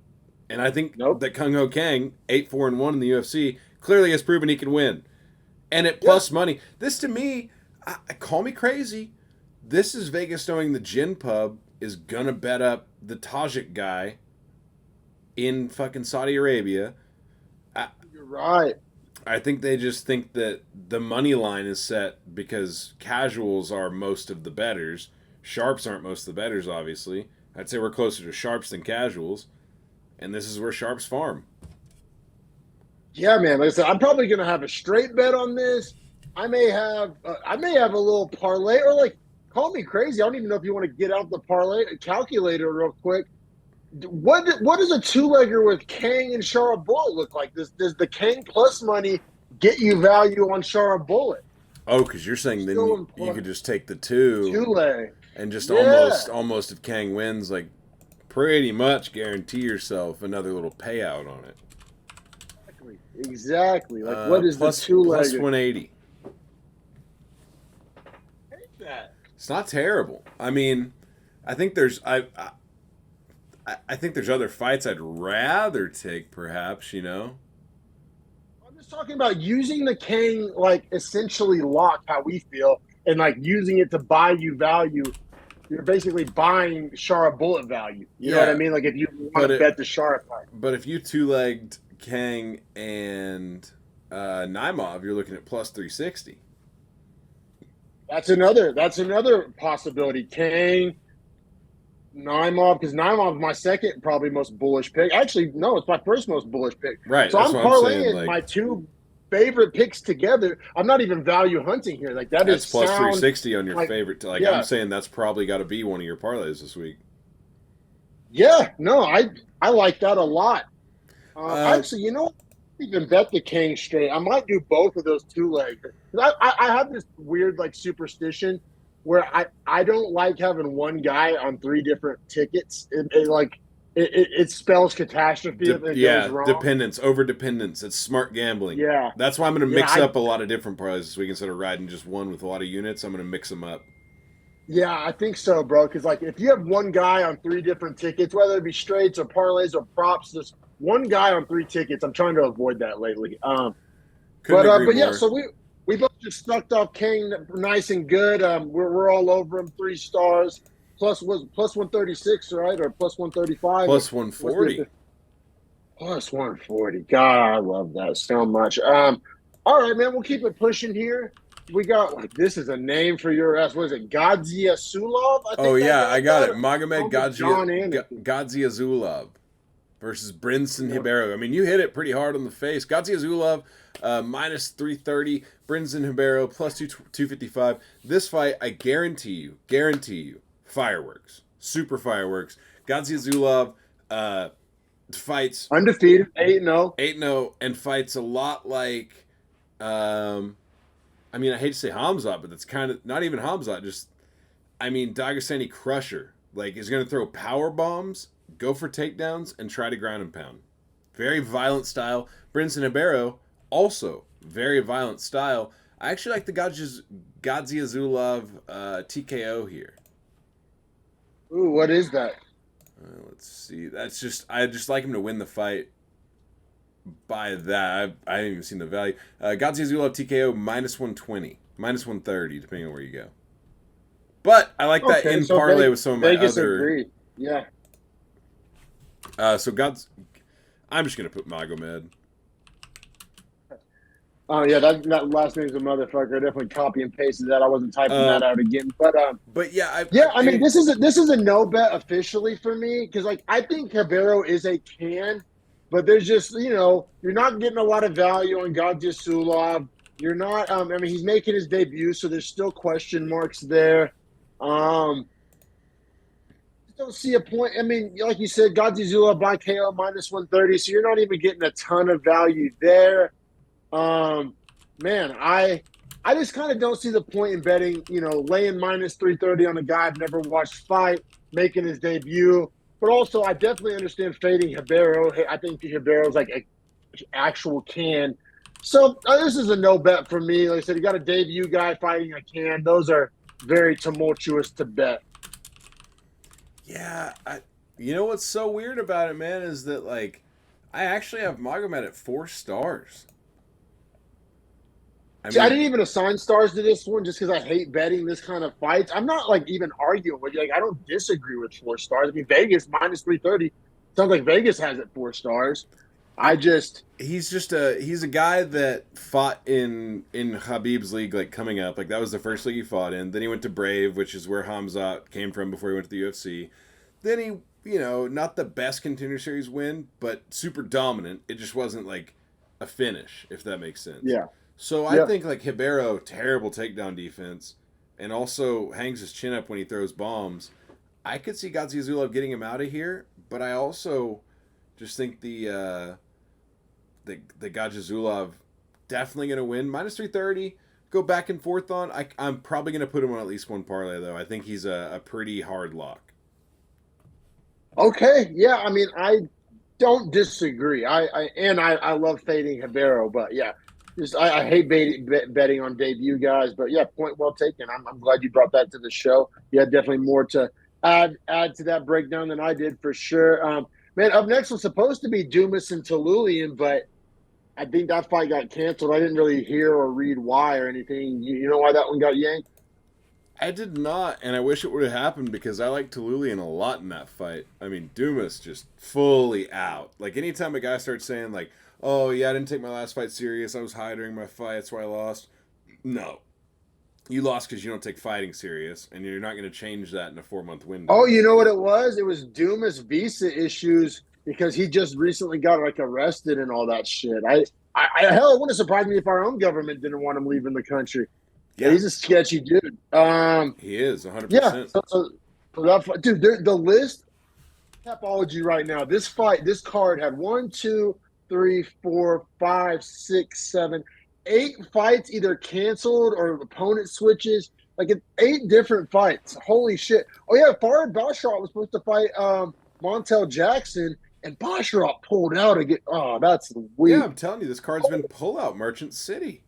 And I think that Kang Ho Kang, 8-4-1 in the UFC, clearly has proven he can win. And at plus money, this to me, call me crazy, this is Vegas knowing the Gin Pub is gonna bet up the Tajik guy in fucking Saudi Arabia. You're right. I think they just think that the money line is set because casuals are most of the bettors. Sharps aren't most of the bettors, obviously. I'd say we're closer to sharps than casuals. And this is where sharps farm. Yeah, man. Like I said, I'm probably gonna have a straight bet on this. I may have a little parlay, or like, call me crazy. I don't even know if you want to get out the parlay calculator real quick. What does a two-legger with Kang and Shara Bullet look like? Does the Kang plus money get you value on Shara Bullet? Oh, because you're saying then you could just take the two-leg and just almost if Kang wins, like pretty much guarantee yourself another little payout on it. Exactly. Like what is plus, the two-legger? Plus 180. I hate that. It's not terrible. I mean, I think there's I think there's other fights I'd rather take, perhaps, I'm just talking about using the Kang, like, essentially lock, how we feel, and, like, using it to buy you value. You're basically buying Shara Bullet value. You know what I mean? Like, if you want to bet the Shara fight. But if you two-legged Kang and Naimov, you're looking at plus 360. That's another possibility. Kang, Naimov, because Naimov is my second probably most bullish pick. Actually, no, it's my first most bullish pick. Right. So that's I'm what parlaying saying, like, my two favorite picks together. I'm not even value hunting here. Like that's is plus sound, 360 on your like, favorite. Like yeah. I'm saying, that's probably got to be one of your parlays this week. Yeah, no, I like that a lot. Actually, you know what? Even bet the Kang straight. I might do both of those 2 legs. I have this weird like superstition where I don't like having one guy on 3 different tickets. It spells catastrophe if it goes wrong. Dependence, over dependence. It's smart gambling. Yeah, that's why I'm going to mix up a lot of different parlays this week instead of riding just one with a lot of units. I'm going to mix them up. Yeah, I think so, bro. Because like if you have one guy on 3 different tickets, whether it be straights or parlays or props, just one guy on 3 tickets. I'm trying to avoid that lately. But yeah, so we both just sucked off Kang nice and good. We're all over him, 3 stars. Plus 136, right? Or plus 135. Plus 140. Plus 140. God, I love that so much. All right, man. We'll keep it pushing here. We got this is a name for your ass. What is it? Gaziasulov? Oh yeah, I got it. Magomed Gaziazulov versus Brinson Ribeiro. I mean, you hit it pretty hard on the face. Gaziazulov minus 330. Brinson Ribeiro plus 255. This fight, I guarantee you, fireworks, super fireworks. Gaziazulov fights undefeated, 8-0, 8-0, and fights a lot like. I mean, I hate to say Hamzat, but that's kind of not even Hamzat. Just, I mean, Dagestani crusher. Like, is going to throw power bombs, go for takedowns, and try to ground and pound. Very violent style. Brinson Ribeiro, also very violent style. I actually like the Gaziazulov TKO here. Ooh, what is that? Let's see. I just like him to win the fight. By that, I haven't even seen the value. Gaziazulov TKO minus 120, minus 130, depending on where you go. But I like that in parlay with some of my Vegas other. Agreed. Yeah. I'm just gonna put Magomed. Oh yeah, that last name's a motherfucker. I definitely copy and pasted that. I wasn't typing that out again, but yeah, I mean, this is a no bet officially for me because like I think Ribeiro is a can. But there's just, you're not getting a lot of value on Gaziasulov. You're not, I mean, he's making his debut, so there's still question marks there. Don't see a point. I mean, like you said, Gaziasulov by KO minus 130, so you're not even getting a ton of value there. Man, I just kind of don't see the point in betting, laying minus 330 on a guy I've never watched fight, making his debut. But also, I definitely understand fading Ribeiro. I think Ribeiro's like an actual can. So this is a no bet for me. Like I said, you got a debut guy fighting a can. Those are very tumultuous to bet. Yeah, you know what's so weird about it, man, is that like I actually have Magomed at 4 stars. I didn't even assign stars to this one just because I hate betting this kind of fights. I'm not like even arguing with you. Like I don't disagree with 4 stars. I mean, Vegas minus 330 sounds like Vegas has it 4 stars. He's a guy that fought in Khabib's league like coming up. Like that was the first league he fought in. Then he went to Brave, which is where Hamzat came from before he went to the UFC. Then he, not the best Contender Series win, but super dominant. It just wasn't like a finish, if that makes sense. Yeah. So I think like Ribeiro, terrible takedown defense, and also hangs his chin up when he throws bombs. I could see Gaziazulov getting him out of here, but I also just think the Gaziazulov definitely going to win. Minus 330, go back and forth on. I'm probably going to put him on at least one parlay, though. I think he's a pretty hard lock. Okay, yeah, I mean, I don't disagree. I love fading Ribeiro, but yeah. I hate betting on debut guys, but yeah, point well taken. I'm glad you brought that to the show. You had definitely more to add to that breakdown than I did for sure. Man, up next was supposed to be Dumas and Talulian, but I think that fight got canceled. I didn't really hear or read why or anything. You know why that one got yanked? I did not, and I wish it would have happened because I like Talulian a lot in that fight. I mean, Dumas just fully out. Like anytime a guy starts saying like, oh, yeah, I didn't take my last fight serious. I was high during my fight. That's why I lost. No. You lost because you don't take fighting serious, and you're not going to change that in a 4-month window. Oh, you know what it was? It was Dumas visa issues because he just recently got, like, arrested and all that shit. Hell, it wouldn't surprise me if our own government didn't want him leaving the country. Yeah, He's a sketchy dude. he is Yeah. 100%. So that, dude, the list Tapology right now. This card had 1, 2, 3, 4, 5, 6, 7, 8 fights either canceled or opponent switches. Like 8 different fights. Holy shit! Oh yeah, Farid Basharat was supposed to fight Montel Jackson, and Basharat pulled out again. Oh, that's weak. Yeah, I'm telling you, this card's been pullout Merchant City.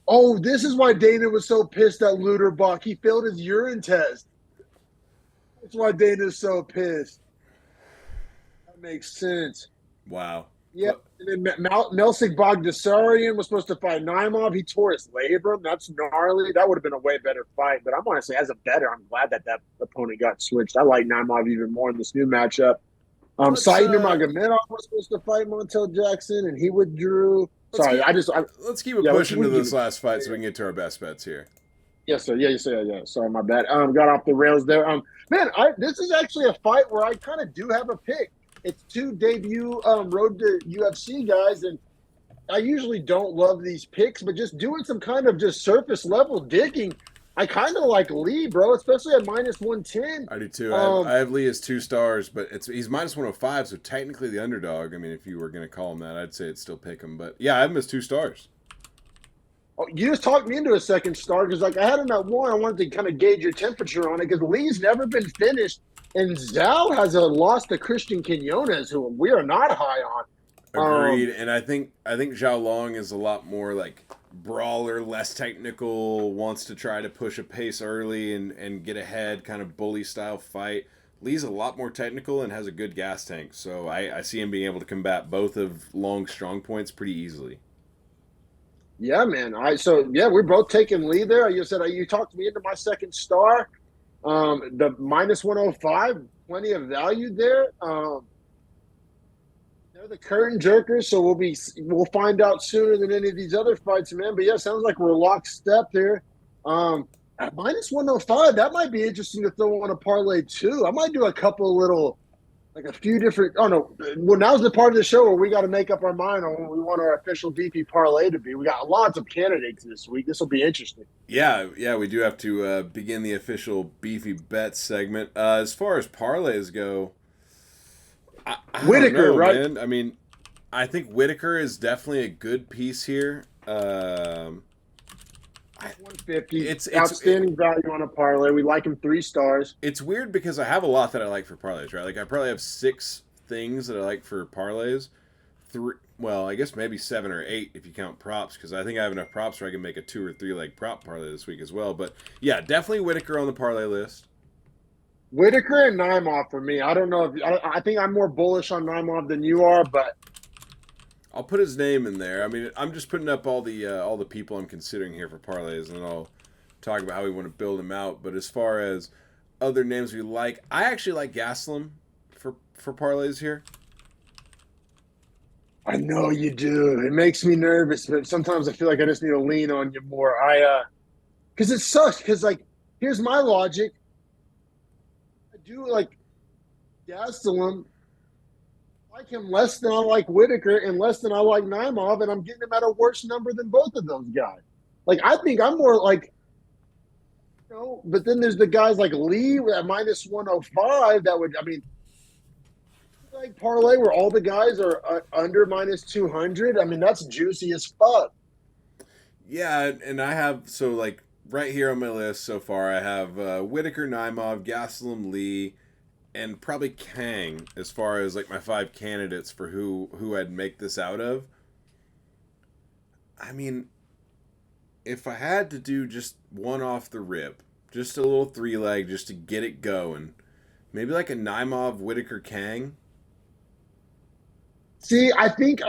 Oh, this is why Dana was so pissed at Luderbach. He failed his urine test. That's why Dana's so pissed. That makes sense. Wow. Yeah, and then Melsik Bogdasarian was supposed to fight Naimov. He tore his labrum. That's gnarly. That would have been a way better fight. But I'm honestly, as a bettor, I'm glad that opponent got switched. I like Naimov even more in this new matchup. Saidnur Magomedov was supposed to fight Montel Jackson, and he withdrew. Let's keep it pushing to this last fight so we can get to our best bets here. Yes, sir. Yeah. Sorry, my bad. Got off the rails there. Man, this is actually a fight where I kind of do have a pick. It's 2 debut road to UFC guys, and I usually don't love these picks, but just doing some kind of just surface level digging, I kind of like Lee, bro, especially at -110. I do too. I have Lee as 2 stars, but he's -105, so technically the underdog. I mean, if you were going to call him that, I'd say it's still pick him. But yeah, I have him as 2 stars. Oh, you just talked me into a second star because, like, I had him at 1. I wanted to kind of gauge your temperature on it because Lee's never been finished. And Zhao has a loss to Christian Quinones, who we are not high on. Agreed. And I think Zhao Long is a lot more like brawler, less technical, wants to try to push a pace early and get ahead, kind of bully style fight. Lee's a lot more technical and has a good gas tank. So I see him being able to combat both of Long's strong points pretty easily. Yeah, man. We're both taking Lee there. You said you talked me into my second star. The -105, plenty of value there. They're the curtain jerkers, so we'll find out sooner than any of these other fights, man. But yeah, sounds like we're lockstep there. At -105, that might be interesting to throw on a parlay too. I might do a couple little, like a few different. Oh no, well now's the part of the show where we got to make up our mind on what we want our official VP parlay to be. We got lots of candidates this week. This will be interesting. Yeah, we do have to begin the official Beefy Bet segment. As far as parlays go, I Whittaker, don't know, right? Man. I mean, I think Whittaker is definitely a good piece here. 150. It's outstanding value on a parlay. We like him 3 stars. It's weird because I have a lot that I like for parlays, right? Like I probably have 6 things that I like for parlays. 3, well, I guess maybe 7 or 8 if you count props, because I think I have enough props where I can make a 2 or 3 leg prop parlay this week as well. But yeah, definitely Whittaker on the parlay list. Whittaker and Naimov for me. I don't know if I think I'm more bullish on Naimov than you are, but I'll put his name in there. I mean, I'm just putting up all the people I'm considering here for parlays, and I'll talk about how we want to build them out. But as far as other names we like, I actually like Gastelum for parlays here. I know you do. It makes me nervous, but sometimes I feel like I just need to lean on you more. Because it sucks. Because like, here's my logic. I do like Gastelum. I like him less than I like Whittaker and less than I like Naimov, and I'm getting him at a worse number than both of those guys. Like, I think I'm more like, but then there's the guys like Lee at -105 that would, I mean, like parlay where all the guys are under -200. I mean, that's juicy as fuck. Yeah, and I have, so like right here on my list so far, I have Whittaker, Naimov, Gastelum, Lee, and probably Kang as far as like my 5 candidates for who I'd make this out of. I mean, if I had to do just one off the rip, just a little 3-leg just to get it going, maybe like a Naimov, Whittaker, Kang. See, I think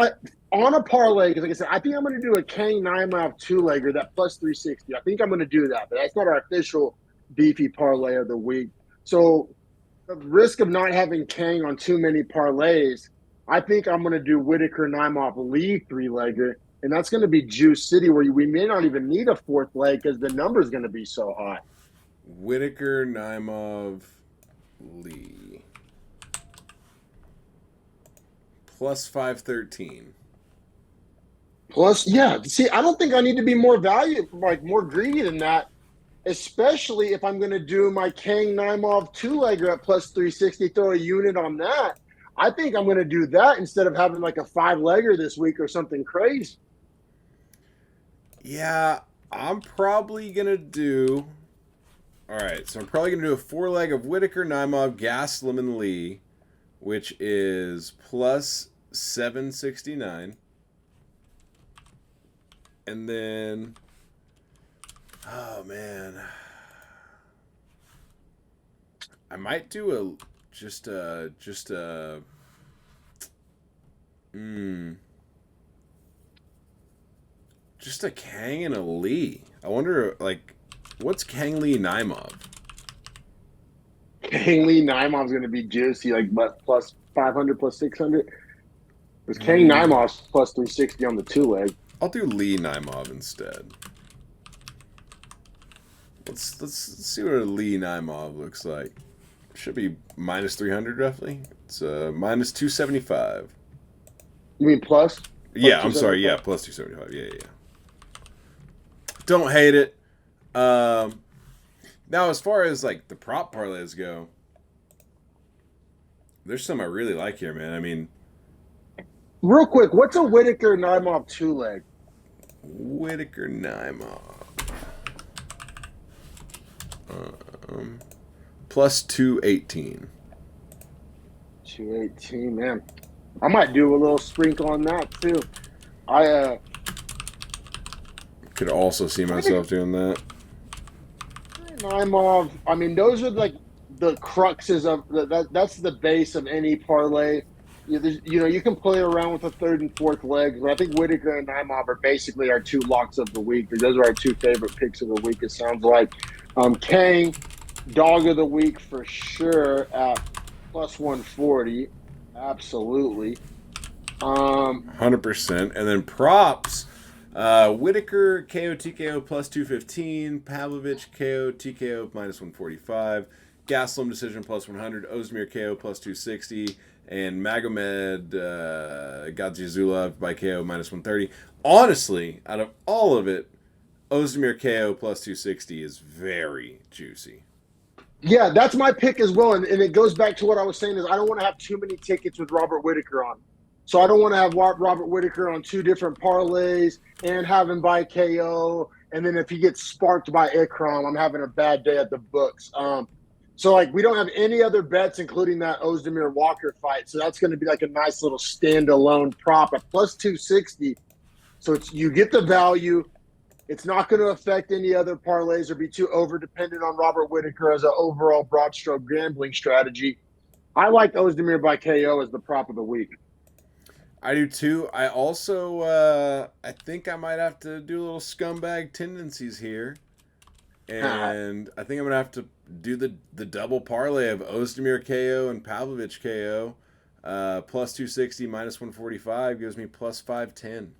on a parlay, because like I said, I think I'm going to do a Kang Naimov 2-legger, that +360. I think I'm going to do that, but that's not our official Beefy parlay of the week. So the risk of not having Kang on too many parlays, I think I'm going to do Whittaker, Naimov, Lee 3-legger, and that's going to be Juice City, where we may not even need a 4th leg because the number is going to be so high. Whittaker, Naimov, Lee. +513. Plus, yeah. See, I don't think I need to be more more greedy than that. Especially if I'm going to do my Kang Naimov 2-legger at plus 360, throw a unit on that. I think I'm going to do that instead of having like a 5-legger this week or something crazy. Yeah, I'm probably going to do. All right, so I'm probably going to do a 4-leg of Whittaker, Naimov, Gastelum, and Lee, which is plus 769. And then. Oh man, I might do just a Kang and a Lee. I wonder, like, what's Kang Lee Naimov? Kang Lee Naimov's going to be juicy, like but plus 500, plus 600. Because Kang Naimov's plus 360 on the 2-leg. I'll do Lee Naimov instead. Let's see what a Lee Naimov looks like. Should be minus 300 roughly. It's minus 275. You mean plus? Yeah, I'm sorry. Yeah, plus 275. Yeah. Don't hate it. Now, as far as like the prop parlays go, there's some I really like here, man. I mean, real quick, what's a Whittaker Naimov 2-leg? Whittaker Naimov. Plus 218. 218, man. I might do a little sprinkle on that too. I could also see myself doing that. Naimov. I mean, those are like the cruxes of that's the base of any parlay. You can play around with the 3rd and 4th legs, but I think Whittaker and Naimov are basically our 2 locks of the week. Those are our 2 favorite picks of the week, it sounds like. Kang, dog of the week for sure at plus 140. Absolutely. 100%. And then props, Whittaker, KO, TKO plus 215. Pavlovich, KO, TKO minus 145. Gastelum decision plus 100. Oezdemir, KO plus 260. And Magomed, Gadzhizulov by KO minus 130. Honestly, out of all of it, Oezdemir KO plus 260 is very juicy. Yeah, that's my pick as well. And it goes back to what I was saying is I don't want to have too many tickets with Robert Whittaker on. So I don't want to have Robert Whittaker on 2 different parlays and have him by KO. And then if he gets sparked by Ikram, I'm having a bad day at the books. So, like, we don't have any other bets, including that Oezdemir Walker fight. So that's going to be like a nice little standalone prop at plus 260. So you get the value. It's not going to affect any other parlays or be too over-dependent on Robert Whittaker as an overall broad stroke gambling strategy. I like Oezdemir by KO as the prop of the week. I do too. I also, I think I might have to do a little scumbag tendencies here. And I think I'm going to have to do the double parlay of Oezdemir KO and Pavlovich KO. Plus 260, minus 145 gives me plus 510.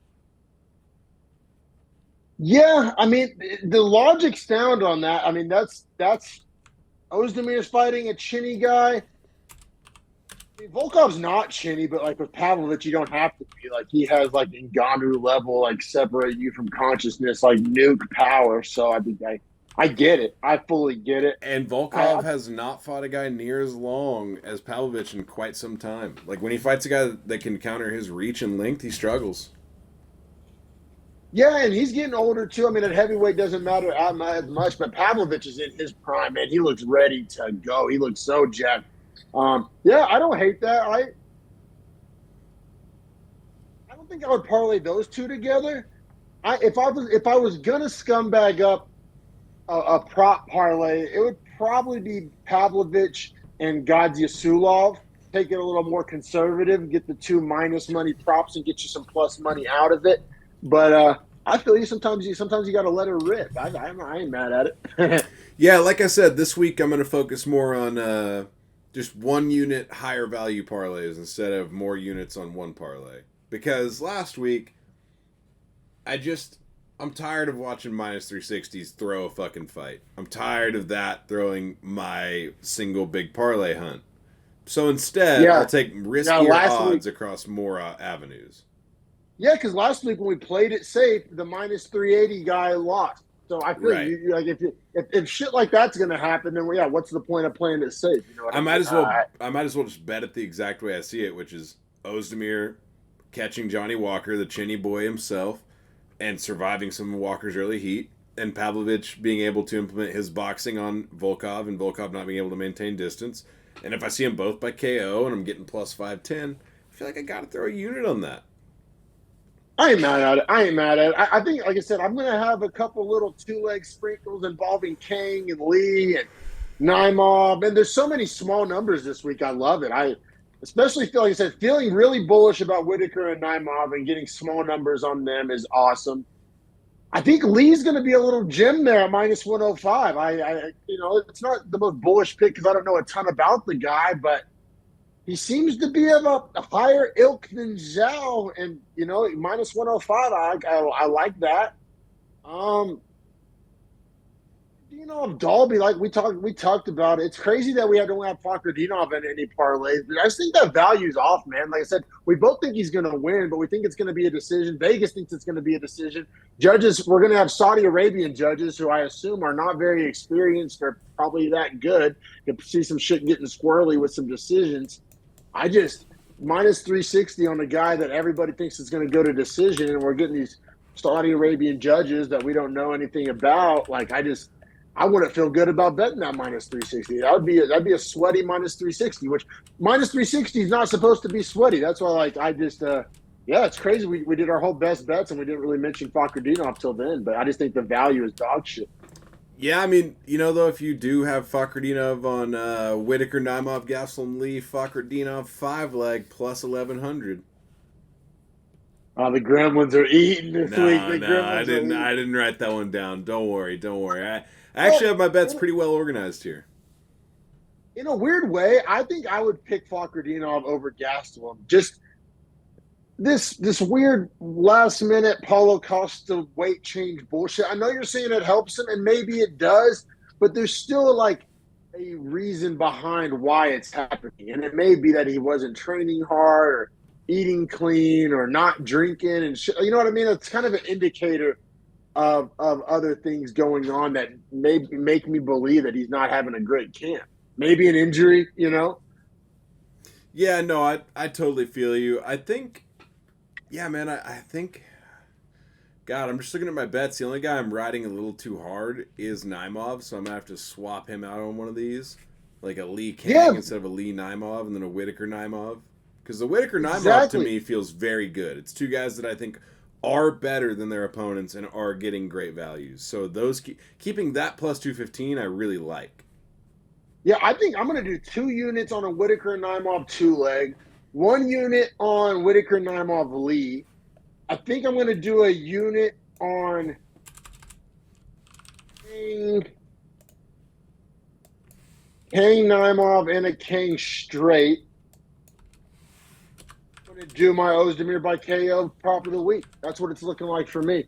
Yeah, I mean, the logic's sound on that. I mean, that's Ozdemir's fighting a chinny guy. I mean, Volkov's not chinny, but like with Pavlovich, you don't have to be. Like he has like Ngannou level, like separate you from consciousness, like nuke power. So I get it. I fully get it. And Volkov has not fought a guy near as long as Pavlovich in quite some time. Like when he fights a guy that can counter his reach and length, he struggles. Yeah, and he's getting older too. I mean, at heavyweight doesn't matter as much, but Pavlovich is in his prime, man. He looks ready to go. He looks so jacked. Yeah, I don't hate that. I don't think I would parlay those two together. If I was gonna scumbag up a prop parlay, it would probably be Pavlovich and Gadzhizulov. Take it a little more conservative, get the 2 minus money props, and get you some plus money out of it. But I feel you. Sometimes you got to let it rip. I ain't mad at it. Yeah, like I said, this week I'm going to focus more on just 1 unit higher value parlays instead of more units on 1 parlay. Because last week, I'm tired of watching minus 360s throw a fucking fight. I'm tired of that throwing my single big parlay hunt. So instead, I'll take riskier odds across more avenues. Yeah, because last week when we played it safe, the minus 380 guy lost. So I feel Right. you like if shit like that's gonna happen, then yeah, what's the point of playing it safe? You know what I mean? I might as well just bet it the exact way I see it, which is Oezdemir catching Johnny Walker, the chinny boy himself, and surviving some of Walker's early heat, and Pavlovich being able to implement his boxing on Volkov, and Volkov not being able to maintain distance. And if I see them both by KO and I'm getting plus 510, I feel like I got to throw a unit on that. I ain't mad at it. I ain't mad at it. I think, like I said, I'm gonna have a couple little 2-leg sprinkles involving Kang and Lee and Naimov, and there's so many small numbers this week. I love it. I especially feel like I said, feeling really bullish about Whittaker and Naimov and getting small numbers on them is awesome. I think Lee's going to be a little gem there at minus 105. It's not the most bullish pick because I don't know a ton about the guy, but he seems to be of a higher ilk than Zhao, and minus 105. I like that. Dalby, like we talked about. It's crazy that we had to only have Fakhretdinov in any parlays, but I just think that value's off, man. Like I said, we both think he's going to win, but we think it's going to be a decision. Vegas thinks it's going to be a decision. Judges, we're going to have Saudi Arabian judges who I assume are not very experienced or probably that good. You see some shit getting squirrely with some decisions. I just minus 360 on a guy that everybody thinks is going to go to decision, and we're getting these Saudi Arabian judges that we don't know anything about. Like I wouldn't feel good about betting that minus 360. That'd be a sweaty minus 360, which minus 360 is not supposed to be sweaty. That's why it's crazy. We did our whole best bets and we didn't really mention Fakhretdinov till then, but I just think the value is dog shit. Yeah, I mean, though, if you do have Fakhretdinov on Whittaker, Naimov, Gastelum, Lee, Fakhretdinov, 5-leg plus 1,100. Oh, the gremlins are eating this week. I didn't write that one down. Don't worry. I actually have my bets pretty well organized here. In a weird way, I think I would pick Fakhretdinov over Gastelum. Just this weird last minute Paulo Costa weight change bullshit. I know you're saying it helps him, and maybe it does, but there's still like a reason behind why it's happening. And it may be that he wasn't training hard or eating clean or not drinking and shit. You know what I mean? It's kind of an indicator of other things going on that maybe make me believe that he's not having a great camp. Maybe an injury, Yeah, no, I totally feel you. I think, yeah, man, I think, God, I'm just looking at my bets. The only guy I'm riding a little too hard is Naimov, so I'm going to have to swap him out on one of these. Like a Lee Kang instead of a Lee Naimov and then a Whittaker Naimov. Because the Whittaker Naimov to me feels very good. It's two guys that I think are better than their opponents and are getting great values. So those keeping that plus 215, I really like. Yeah, I think I'm going to do 2 units on a Whittaker and Naimov 2-leg, 1 unit on Whittaker Naimov Lee. I think I'm going to do a unit on Kang Naimov and a Kang straight. To do my Oezdemir by KO prop of the week. That's what it's looking like for me.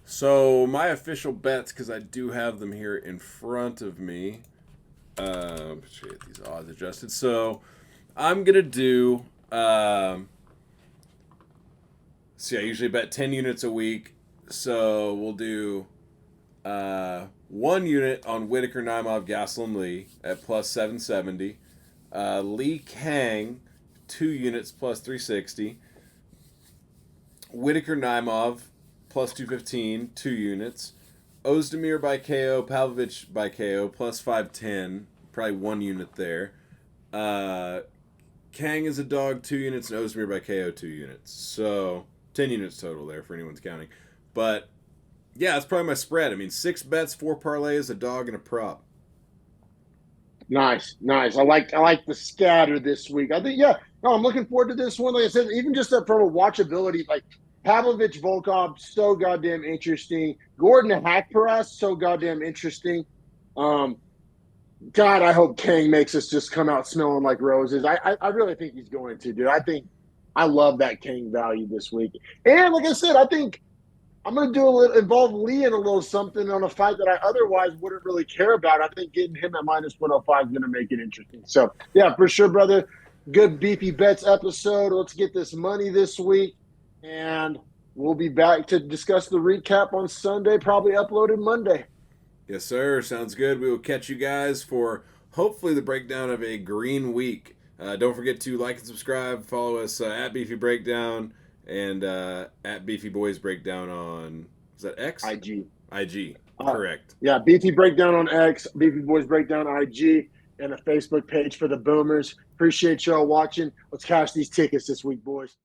So my official bets, because I do have them here in front of me. Should get these odds adjusted. So I'm gonna do. I usually bet 10 units a week. So we'll do 1 unit on Whittaker, Naimov, Gastelum, Lee at plus 770. Lee Kang. 2 units plus 360. Whittaker Naimov plus 215, 2 units. Oezdemir by KO, Pavlovich by KO plus 510, probably 1 unit there. Kang is a dog, 2 units, and Oezdemir by KO, 2 units. So 10 units total there for anyone's counting. But yeah, that's probably my spread. I mean, 6 bets, 4 parlays, a dog, and a prop. Nice. I like the scatter this week. I think I'm looking forward to this one. Like I said, even just from a watchability, like Pavlovich, Volkov, so goddamn interesting. Gordon and Haqparast, so goddamn interesting. God, I hope Kang makes us just come out smelling like roses. I really think he's going to, dude. I love that Kang value this week. And like I said, I think I'm going to involve Lee in a little something on a fight that I otherwise wouldn't really care about. I think getting him at minus 105 is going to make it interesting. So, yeah, for sure, brother. Good Beefy Bets episode. Let's get this money this week. And we'll be back to discuss the recap on Sunday, probably uploaded Monday. Yes, sir. Sounds good. We will catch you guys for hopefully the breakdown of a green week. Don't forget to like and subscribe. Follow us at Beefy Breakdown and at Beefy Boys Breakdown on, is that X? IG. IG. Correct. Yeah, Beefy Breakdown on X, Beefy Boys Breakdown IG, and a Facebook page for the Boomers. Appreciate y'all watching. Let's cash these tickets this week, boys.